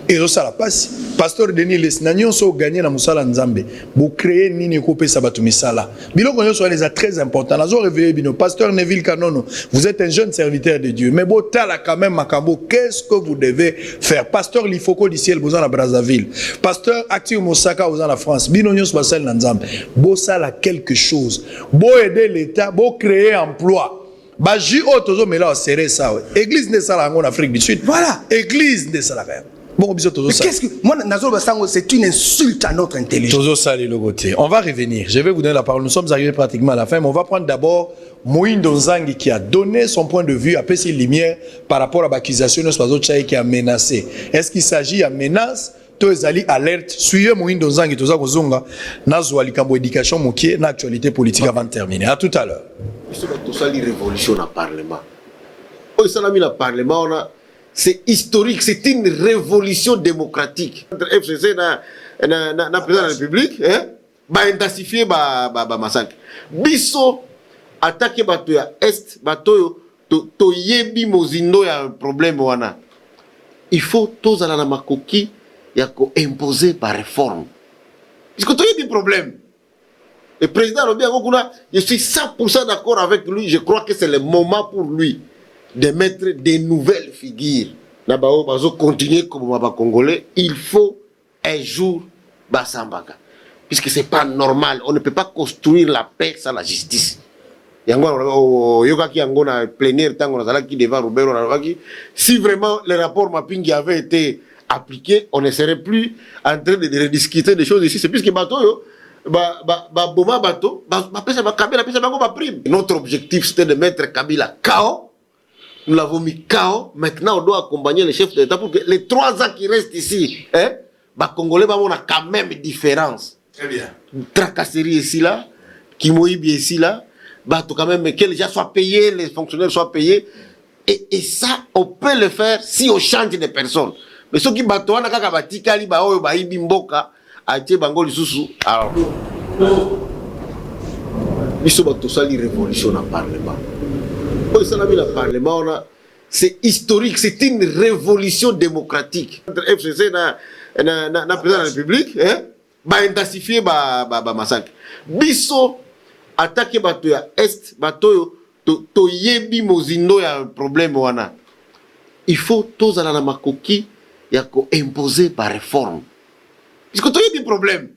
Et ça la passe. Pasteur Denis les nanion so gagné na musala nzambe. Bo créer nini ko pesa batu misala. Biloko nyo so les très important. Nazo réveiller bino pasteur Neville Kanono. Vous êtes un jeune serviteur de Dieu. Mais bo tala quand même makambo, qu'est-ce que vous devez faire? Pasteur Lifoko du ciel vous en à Brazzaville. Pasteur Active Mosaka vous en la France. Bino nyo so basel na nzambe. Bo sala quelque chose. Bo aider l'état, bo créer emploi. Ba ji otozo mais là serré ça. Église ne sala en Afrique du Sud. Voilà, église ne sala rien. Bon, qu'est-ce que moi Nazolo Basango, c'est une insulte à notre intelligence. On va revenir. Je vais vous donner la parole. Nous sommes arrivés pratiquement à la fin, mais on va prendre d'abord Moïndo Nzangi qui a donné son point de vue, a fait ses lumières par rapport à l'accusation de Swazo Tchaï qui a menacé. Est-ce qu'il s'agit de menace? Tozali alerte. Suivez Moïndo Nzangi, Toza Kozonga, Nazo Alikambo éducation Moukié, l'actualité politique avant de terminer. À tout à l'heure. C'est une révolution au Parlement. Au Parlement, on a c'est historique, c'est une révolution démocratique. Entre FCC et le président de la République, va intensifier le massacre. Biso attaquer bato ya Est, bato to yebi mozindo ya problème wana. Il faut tous aller na makoki ya ko imposer par réforme. Parce que to yebi problème. Le président Robert Ngokuna, je suis 100% d'accord avec lui, je crois que c'est le moment pour lui de mettre des nouvelles figures. Nabao bazo continuer comme Maba Congolais, il faut un jour Basambaka. Puisque c'est pas normal, on ne peut pas construire la paix sans la justice. Yango yokaki yango na plénière tango na zalaki devant Roberto Naravaki, si vraiment le rapport Mapingi avait été appliqué, on ne serait plus en train de rediscuter des choses ici. C'est puisque bateau yo boma bateau, pesa ba Kabila pesa bango ba prime. Notre objectif c'était de mettre Kabila KO. Nous l'avons mis KO. Maintenant, on doit accompagner les chefs de l'État pour que les 3 ans qui restent ici, Congolais, on a quand même une différence. Très bien. Tracasserie ici, là, Kimoïbi ici, là, quand même, que les gens soient payés, les fonctionnaires soient payés. Et ça, on peut le faire si on change de personnes. Mais ceux qui battent, on a quand même Kali, Baïbi Mboka, Aïté Bango, Lissousou. Alors, ils sont une révolution au Parlement. Le Parlement, c'est historique, c'est une révolution démocratique. Entre FCC et le président de la République, va intensifier le massacre. Biso attaquer bato ya Est, bato to yebi mozindo ya problème wana. Il faut tous aller na makoki ya ko imposer par réforme. Parce que to yebi problème.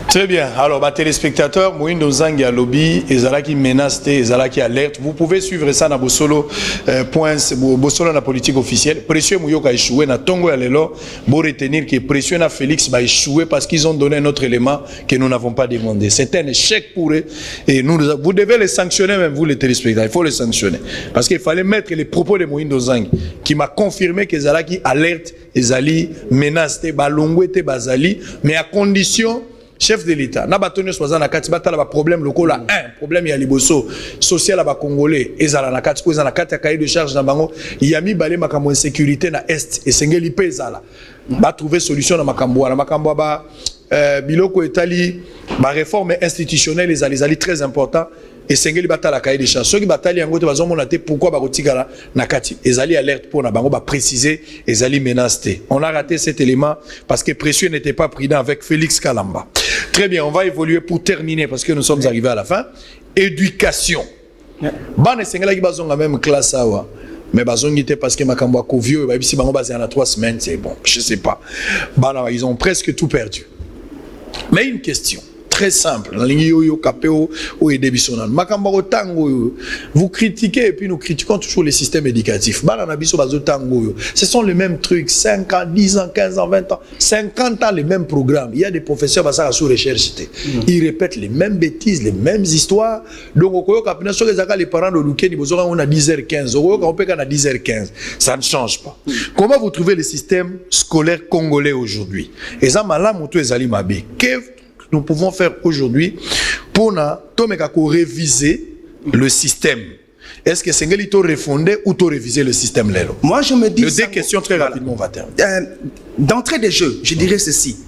Très bien. Alors, téléspectateurs, Moïndo Nzangi à lobby, Ezalaki menace, Ezalaki alerte. Vous pouvez suivre ça dans Bosolo, Bosolo la politique officielle. Précieux Mouyoka a échoué, na Tongo et Lelo. Pour retenir que Précieux na Félix va échouer parce qu'ils ont donné un autre élément que nous n'avons pas demandé. C'est un échec pour eux. Et vous devez les sanctionner, même vous les téléspectateurs. Il faut les sanctionner. Parce qu'il fallait mettre les propos de Moïndo Nzangi, qui m'a confirmé que Ezalaki alerte, Ezali menace, Balongwe, Bazali, mais à condition. Chef de l'État, na batonyo soza na kati batala ba problème locaux là problème ya liboso social ba congolais ezala na kati ko ezala na kati ya cahier de charge na bango yami balé makambo insécurité na est et sengeli pezala ba trouver solution na makambo ba biloko etali ba réforme institutionnelle ezali très important et sengeli batala cahier de charge ceux qui batali yango te bazomona te pourquoi ba kotikala na kati ezali alerte pour na bango ba préciser ezali menace. On a raté cet élément parce que Précieux n'était pas prudent avec Félix Kalamba. Très bien, on va évoluer pour terminer parce que nous sommes arrivés à la fin. Éducation. Ban esengela ki bazonga même classe awa. mais bazongi te parce que makambo kovio ba bisi bango basé en 3 semaines, c'est bon, je sais pas. Bana ils ont presque tout perdu. Mais une question très simple, vous critiquez et puis nous critiquons toujours les systèmes éducatifs. Ce sont les mêmes trucs, 5 ans, 10 ans, 15 ans, 20 ans, 50 ans, les mêmes programmes. Il y a des professeurs qui sont sur recherche. Ils répètent les mêmes bêtises, les mêmes histoires. Donc, les parents de Luké, on a 10h15, on peut qu'on a 10h15. Ça ne change pas. Comment vous trouvez le système scolaire congolais aujourd'hui? Et ça, nous pouvons faire aujourd'hui pour réviser le système. Est-ce que c'est qu'il faut refonder ou réviser le système là? Moi, je me dis... Les deux questions très rapidement, on va terminer. D'entrée de jeu, je dirais ceci.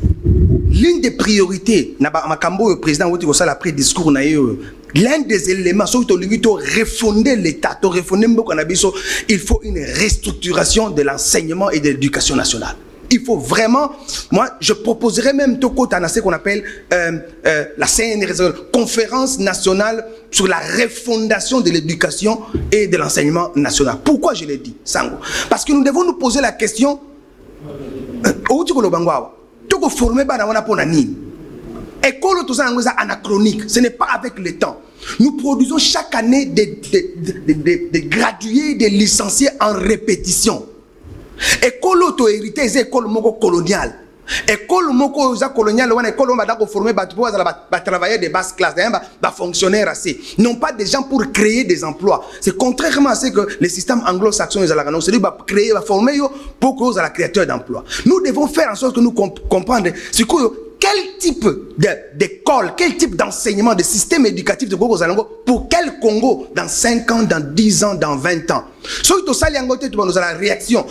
L'une des priorités, le président a pris discours, l'un des éléments, refonder l'État, il faut une restructuration de l'enseignement et de l'éducation nationale. Il faut vraiment, moi je proposerais même ce qu'on appelle la CNRS, Conférence nationale sur la refondation de l'éducation et de l'enseignement national. Pourquoi je l'ai dit, Sango? Parce que nous devons nous poser la question, former école tout ça anachronique, ce n'est pas avec le temps. Nous produisons chaque année des gradués, des licenciés en répétition. École auto-hérité, c'est école coloniale. École coloniale, école formée travailler des basses classes, des fonctionnaires assez. Non pas des gens pour créer des emplois. C'est contrairement à ce que les systèmes anglo-saxons c'est créer, former pour cause à la créateur d'emplois. Nous devons faire en sorte que nous comprenions quel type d'école, quel type d'enseignement, de système éducatif de Congo pour quel Congo dans 5 ans, dans 10 ans, dans 20 ans. Nous la réaction.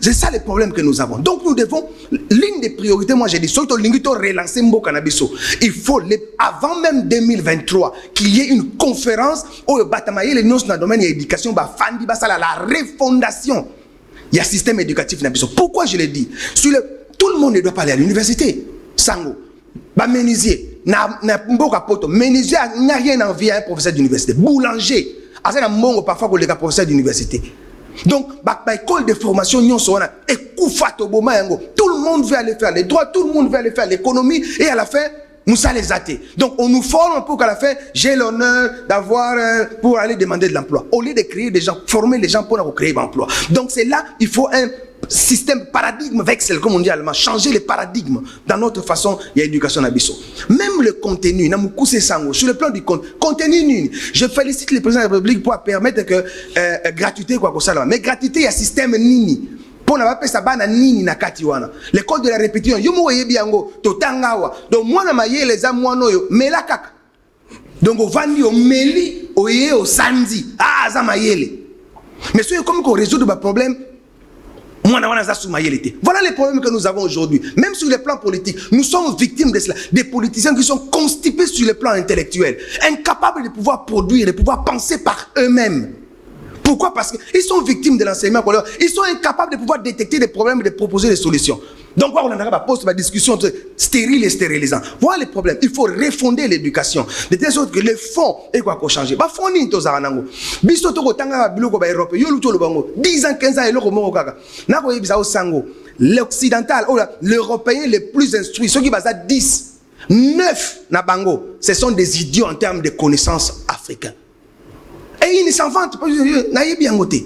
C'est ça le problème que nous avons. Donc nous devons, l'une des priorités, moi j'ai dit, relancer Mbokanabiso. Il faut, avant même 2023, qu'il y ait une conférence où le Batamaye, les noms dans le domaine de l'éducation, la refondation. Il y a un système éducatif. Pourquoi je l'ai dit? Tout le monde ne doit pas aller à l'université. Sango, menuisier, menuisier n'a rien envie à un professeur d'université. Boulanger, parfois que les professeurs d'université. Donc, école de formation, tout le monde veut aller faire les droits, tout le monde veut aller faire l'économie, et à la fin, nous allons les athées. Donc, on nous forme pour qu'à la fin, j'ai l'honneur d'avoir, pour aller demander de l'emploi. Au lieu de créer des gens, former les gens pour créer l'emploi. Donc, c'est là, il faut un système, paradigme Vexel, comme on dit allemand, changer les paradigmes dans notre façon d'éducation à Bisso. Même le contenu, sur le plan du contenu, je félicite le président de la République pour permettre que gratuité, quoi que ça, mais gratuité, il y a un système nini. Pour n'avoir pas ça, nini na katiwana. L'école de la répétition, yo mo yebiango, totangawa. Donc, moi, na maye les amoino yo, mais la kaka. Donc, au vandi, au meli, au ye, au sanzi. Ah, ça mayele. Mais si comme qu'on résout le problème, voilà les problèmes que nous avons aujourd'hui. Même sur le plan politique, nous sommes victimes de cela. Des politiciens qui sont constipés sur le plan intellectuel, incapables de pouvoir produire, de pouvoir penser par eux-mêmes. Pourquoi? Parce qu'ils sont victimes de l'enseignement. Ils sont incapables de pouvoir détecter des problèmes et de proposer des solutions. Donc, on a posé une discussion stérile et stérilisante. Voilà les problèmes. Il faut refonder l'éducation. De telle sorte que le fond est quoi qu'on change. Bah, fond ni to zaranango. Biso to ko tanga biloko ba Europe. Yo luto lo bango. 10 ans, 15 ans et loko mo kaka. Na ko yebisa o sango. L'occidental, l'européen les plus instruits, ceux qui basent à 10, 9 na bango, ce sont des idiots en termes de connaissances africains. Et ils ne s'en vantent pas. Na yebi angote.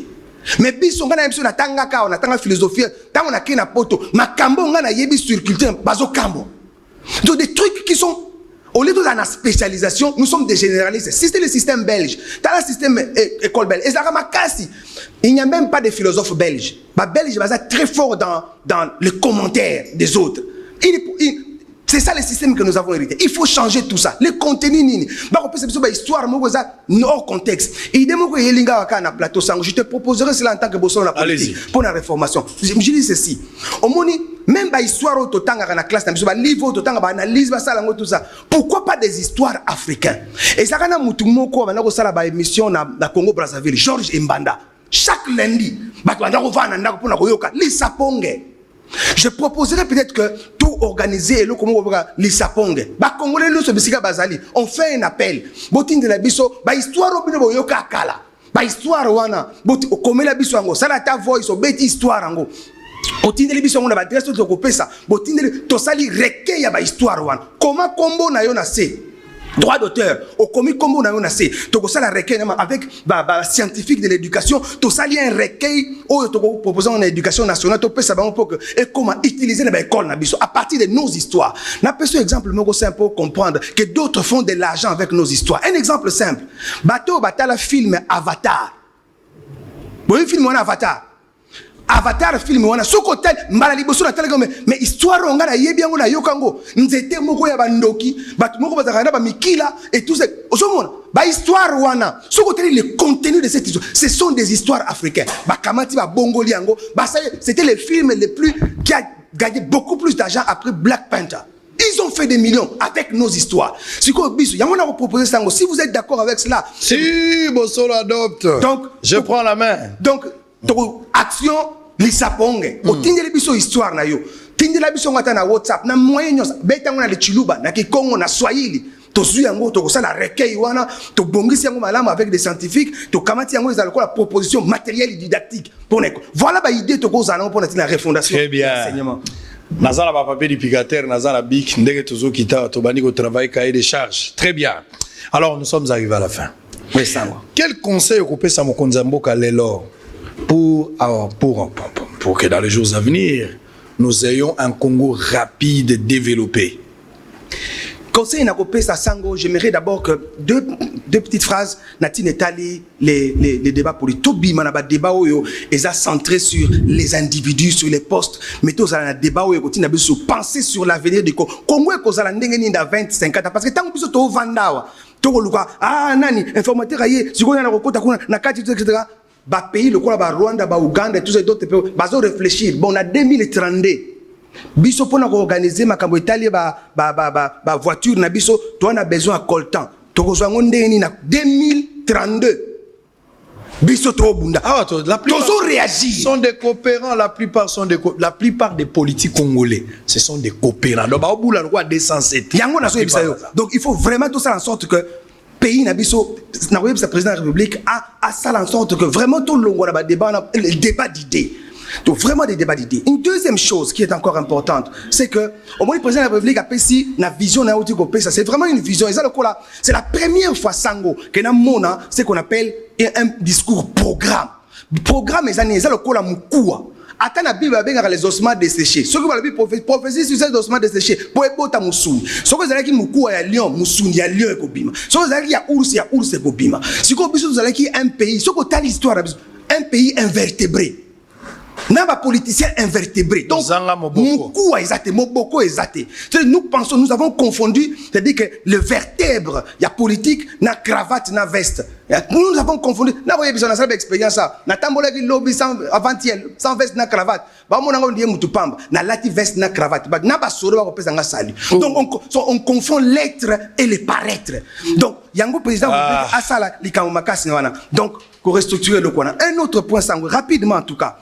Mais biso ngana biso na tanga ka na tanga philosophie tango na kina poto makambo ngana yebi sur culture bazo kambo. Donc des trucs qui sont au lieu de la spécialisation, nous sommes des généralistes. Si c'était le système belge, dans le système école belge, et ça il n'y a même pas de philosophes belges. Les Belges sont très forts dans les commentaires des autres. C'est ça le système que nous avons hérité. Il faut changer tout ça. Le contenu, histoire, hors contexte. Je te proposerai cela en tant que bosson la politique pour la réformation. Je dis ceci. Au moins, même l'histoire au totanga dans la classe, livre au totanga, analyse, tout ça. Pourquoi pas des histoires africaines? Et ça, quand on a une émission dans Congo Brazzaville, Georges Mbanda, chaque lundi, je proposerais peut-être que tout organiser le Congo l'Issaponge. On fait un appel. Botin de la biso, histoire au bino boyoka kala. ba histoire wana boti okomela biso yango sala ta voice obeti histoire yango otindeli biso yango na badresse to kopesa botindeli tosali recueil ya ba histoire wana comment kombo na yo na se droit d'auteur au commis kombo na yo na se to ça la recueil avec scientifique de l'éducation to sali un recueil ou to proposant en éducation nationale to pesa ba pour que et comment utiliser les écoles na biso à partir de nos histoires na peso exemple moko simple pour comprendre que d'autres font de l'argent avec nos histoires. Un exemple simple bato batala film Avatar bon film on Avatar film wana soko tel mbala liboso na telegram mais histoire onga na yebi yango na yokango nzete moko ya bandoki batu moko bazakana ba mikila et tout ça osomona ba histoire wana soko tel le contenu de cette histoire ce sont des histoires africaines ba kamati ba bongoli yango ba c'était le film le plus qui a gagné beaucoup plus d'argent après Black Panther. Ils ont fait des millions avec nos histoires. Si vous êtes d'accord avec cela, si Bosolo adopte, donc je prends la main. Donc action lisaponge otindele biso histoire na yo tindela biso ngata na WhatsApp na moyen nyonso beta ngona le chiluba na kikongo na swahili to zui yango to kosala recueil wana to bongisi yango malamu avec des scientifiques to kamati yango ezala ko la proposition matérielle et didactique pour neko voilà ba idée to kozala pour la refondation de l'enseignement. Nazala ba papier du pigateur nazala bic ndenge tozo kita to bani ko travail cahier de charges. Très bien. Alors nous sommes arrivés à la fin. Oui, ça. Quel conseil au sa mokonzambo kalelo pour que dans les jours à venir, nous ayons un Congo rapide développé? Conseil na kopé sa sango, j'aimerais d'abord que deux petites phrases Natine étaler les débats politiques. Tobi manaba débat oyo eza centré sur les individus, sur les postes. Mais tous à débat oyo continue à se penser sur l'avenir du Congo. Congo est causé la ndenge ni da 25 ans parce que tant que biso to vandawa to luka nani informateur aye sikoya na kokota kuna na kati etc. Ba pays le quoi ba Rwanda ba Uganda et tous ces autres pays bazo réfléchir bon na 2032 biso pona ko organiser makambo Italie ba voiture na biso to on a besoin à coltan to ko zwango ndeni na 2032 biso to bunda la plupart sont des coopérants, la plupart des politiques congolais ce sont des coopérants donc ba obula roi 207 yango na so bisayo donc il faut vraiment tout ça en sorte que pays nabiso na le président de la République a ça en sorte que vraiment tout le monde a le débat d'idées. Donc vraiment des débats d'idées. Une deuxième chose qui est encore importante, c'est que au moins le président de la République a pris la vision na outil kopé ça c'est vraiment une vision et ça le là c'est la première fois sango que na mona ce qu'on appelle un discours programme. Programme les années ça le là mukua. Attends la Bible avec les ossements desséchés. Ce que la Bible prophétie sur ces ossements desséchés. Pour ebota musuni. Ce que vous allez qui mukua ya lion musuni ya lion ekobima. Ce que vous allez qui ya ours ekobima. Ce que vous allez qui un pays. Ce que t'as l'histoire un pays invertébré. N'a pas politicien invertébré. Donc mukua exacté, moboko exacté. Nous pensons, nous avons confondu, c'est-à-dire que le vertèbre, il y a politique, na cravate, na veste. Nous avons confondu. N'a pas besoin de ça expérience ça. Na tambola qui lobby sans avant-hier, sans veste na cravate. Ba mon ngo ndiye mutupamba, na lati veste na cravate. Ba na ba soro ba ko pesa nga sali. Donc on confond l'être et le paraître. Donc yango président a ça la likamo makasi wana. Donc pour restructurer le coin. Un autre point sango rapidement en tout cas.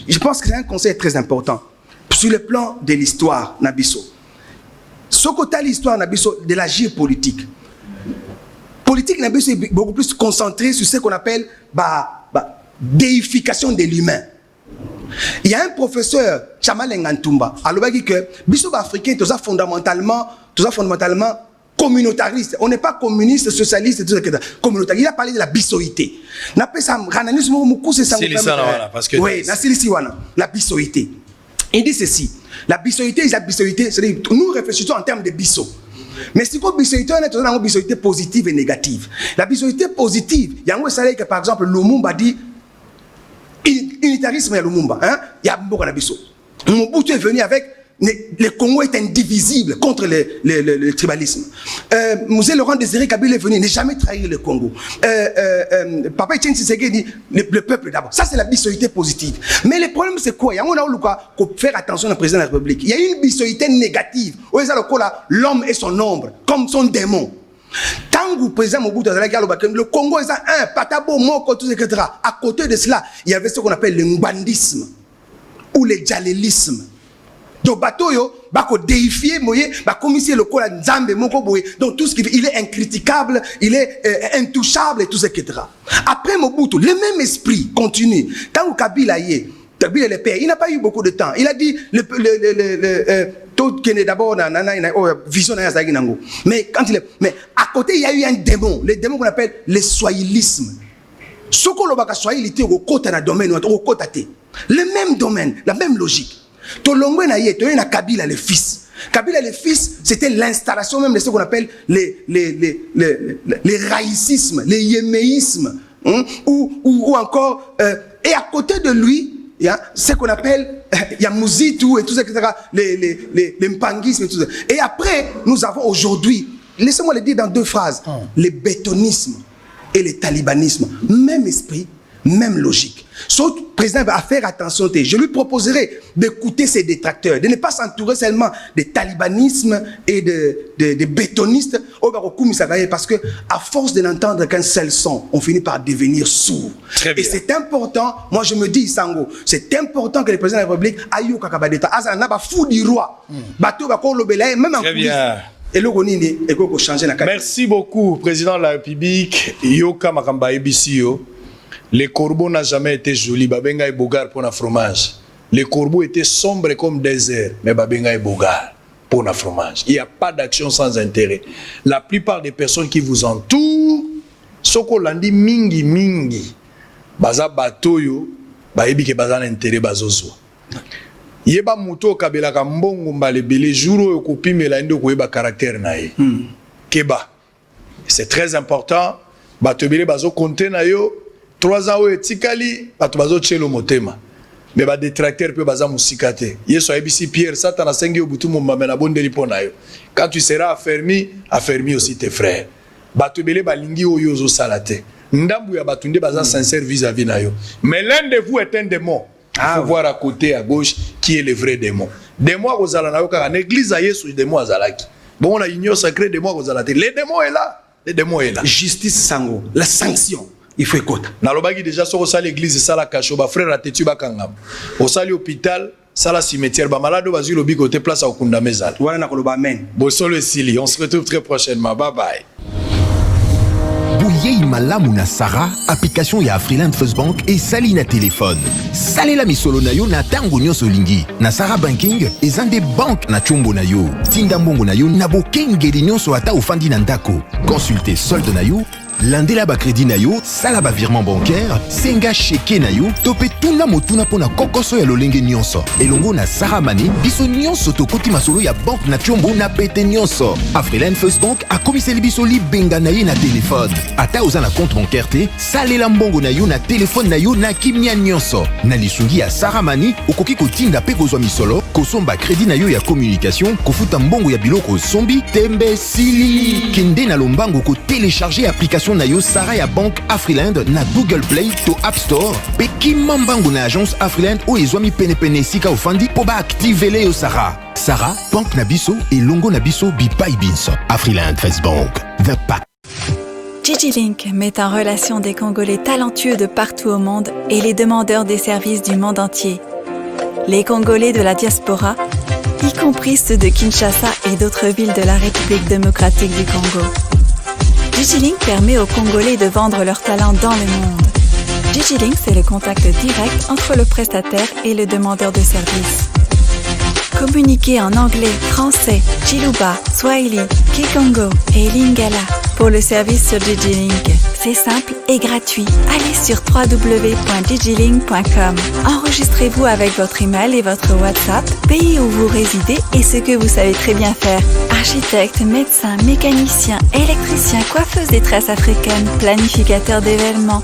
Je pense que c'est un conseil très important sur le plan de l'histoire Nabiso. Ce côté l'histoire Nabiso de la géopolitique. Politique Nabiso est beaucoup plus concentrée sur ce qu'on appelle déification de l'humain. Il y a un professeur Chamal Ngantumba alors il dit que biso africain tout ça fondamentalement communautariste. On n'est pas communiste, socialiste et tout ça. Communautariste. Il a parlé de la bissoïté. N'a pas ça. Oui, la bissoïté. Il dit ceci. La bissoïté, c'est-à-dire nous réfléchissons en termes de bisso. Mais si vous bissoïté, on a une bissoïté positive et négative. La bissoïté positive, il y a un que par exemple, Lumumba dit unitarisme et Lumumba. Il y a beaucoup de bisso. Mobutu est venu avec le Congo est indivisible contre le tribalisme. Mosée Laurent Désiré Kabila est venu, n'a jamais trahi le Congo. Papa Etienne Tshisekedi dit le peuple d'abord. Ça c'est la bissoïté positive. Mais le problème c'est quoi? Il y a faire attention au président de la République. Il y a une bissoïté négative. L'homme et son ombre, comme son démon. Tant que le président Mobutu le Congo est un patabo moko tout etc. À côté de cela, il y avait ce qu'on appelle le mbandisme ou le djalélisme. Donc bateau yo bako déifier moye ba commissaire le kola nzambe moko boye. Donc tout ce qu'il fait, il est incritiquable, il est intouchable et tout ça, etc. Après Mobutu, le même esprit continue. Tant que Kabila y est, Kabila le père, il n'a pas eu beaucoup de temps. Il a dit tout qui est d'abord vision nango. Mais quand il est, mais à côté il y a eu un démon, le démon qu'on appelle le soyilisme. Ce qu'on a soyilité au côté d'un domaine ou au côté, le même domaine, la même logique. Tolongwe na yé, na Kabila le fils. Kabila le fils, c'était l'installation même de ce qu'on appelle les raïcismes, les yéméismes, ou encore, et à côté de lui, il y a ce qu'on appelle, il y a Mouzitou et tout ça, etc., les mpangismes et tout ça. Et après, nous avons aujourd'hui, laissez-moi le dire dans 2 phrases, le bétonisme et le talibanisme, même esprit, même logique. Sauf le président va faire attention. Je lui proposerai d'écouter ses détracteurs, de ne pas s'entourer seulement de talibanisme et de bétonistes, parce que à force de n'entendre qu'un seul son, on finit par devenir sourd. Et c'est important, moi je me dis, Sango, c'est important que le président de la République aille au Kakabadeta. Azana ba fou du roi. Bateau va kolobela même en coulisses. Merci beaucoup, président de la République. Yoka Makamba Ebisio. Les corbeaux n'ont jamais été jolis. Babenga et bogar pour un fromage. Les corbeaux étaient sombres comme désert, mais Babenga et bogar pour un fromage. Il n'y a pas d'action sans intérêt. La plupart des personnes qui vous entourent, soko landi mingi, baza batoyo, baebi ke baza l'intérêt bazozo. Yeba muto kabela kambongo mbale bele jouro yokupi melando koyeba caractère nae. Keba. C'est très important. Batobele bazo compter na yo. 3 ans où etikali bato bazo tchelo motema mais ba détracteur peut baza musikate yeso abisi Pierre Satan a sengi obutu mumba na bondeli pona yo quand tu seras affermi aussi tes frères bato belé balingi oyo zo salate ndambu ya batunde baza sincère vis-à-vis na yo mais l'un de vous est un démon. Faut voir à côté à gauche qui est le vrai démon. Démon ozala na yo ka na église à Yesu démon azalaki bon on a union sacrée démon ozalate le démon est là, le démon est là. Justice Sango, la sanction. Il faut écouter. Nalobaki déjà sur au salle église ça la cacho ba frère atetu ba kangam. Au salle hôpital, ça la cimetière ba malade ba zui lobi côté place à okunda mezal. Voilà na koloba amen. Bo solo sili, on se retrouve très prochainement. Bye bye. Bouye imalamu na Sarah, application ya Afriland First Bank et sali na téléphone. Salela misolo na yo na tango nyonso lingi. Na Sarah Banking, ezande bank na chombo na yo. Tinda mbongo na yo na bokengeli nyonso ata ofandi na ndako. Consultez solde na yo. Landela ba crédit na yo, sala ba virement bancaire, senga cheke na yo, topé tuna motuna pona kokoso ya lolenge nyonso. Elongo na Sarah Mané, biso nyonso tokoti masolo ya banque na chombo na pete nyonso. Afriland First Bank a komiseli biso li benga na ye na téléphone. Ata oza na compte bancaire te, salela mbongo na yo na téléphone na yo na kimia nyonso. Na lisungi ya Sarah Mané, okoki kotinda pe kozwa misolo, kosomba crédit na yo ya communication, kofuta mbongo ya biloko sombi, tembe sili. Kende na lombango ko télécharger application na yo Sarah ya Banque Afriland na Google Play to App Store pe kimambango na agence Afriland o ezwami pene sika ofandi po ba activer yo Sarah. Sarah, banque na biso et longo na biso bipai binso. Afriland First Bank, the pack. DigiLink met en relation des Congolais talentueux de partout au monde et les demandeurs des services du monde entier. Les Congolais de la diaspora, y compris ceux de Kinshasa et d'autres villes de la République démocratique du Congo. DigiLink permet aux Congolais de vendre leurs talents dans le monde. DigiLink, c'est le contact direct entre le prestataire et le demandeur de service. Communiquez en anglais, français, Chiluba, Swahili, Kikongo et Lingala pour le service sur DigiLink. C'est simple et gratuit. Allez sur www.digilink.com. Enregistrez-vous avec votre email et votre WhatsApp, pays où vous résidez et ce que vous savez très bien faire. Architecte, médecin, mécanicien, électricien, coiffeuse des tresses africaines, planificateur d'événements,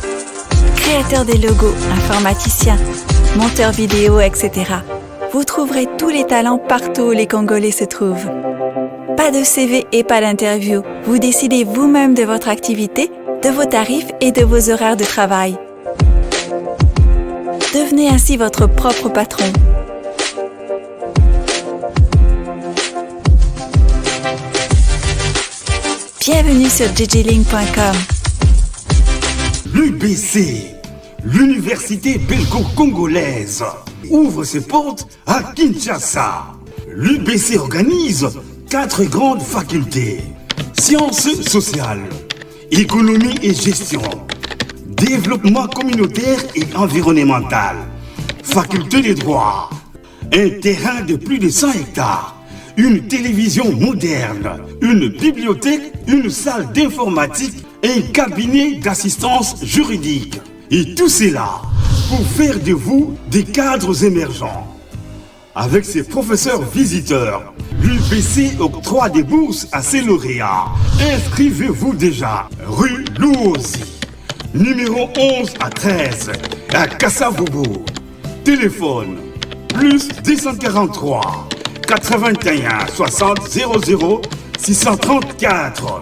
créateur des logos, informaticien, monteur vidéo, etc. Vous trouverez tous les talents partout où les Congolais se trouvent. Pas de CV et pas d'interview. Vous décidez vous-même de votre activité, de vos tarifs et de vos horaires de travail. Devenez ainsi votre propre patron. Bienvenue sur digilink.com. L'UBC, l'Université belgo-congolaise, ouvre ses portes à Kinshasa. L'UBC organise 4 grandes facultés. Sciences sociales, économie et gestion, développement communautaire et environnemental, faculté des droits, un terrain de plus de 100 hectares, une télévision moderne, une bibliothèque, une salle d'informatique, un cabinet d'assistance juridique. Et tout cela pour faire de vous des cadres émergents. Avec ses professeurs visiteurs, l'UBC octroie des bourses à ses lauréats. Inscrivez-vous déjà, rue Louosi, numéro 11 à 13, à Kassavogo. Téléphone, plus 243 81 60 00 634.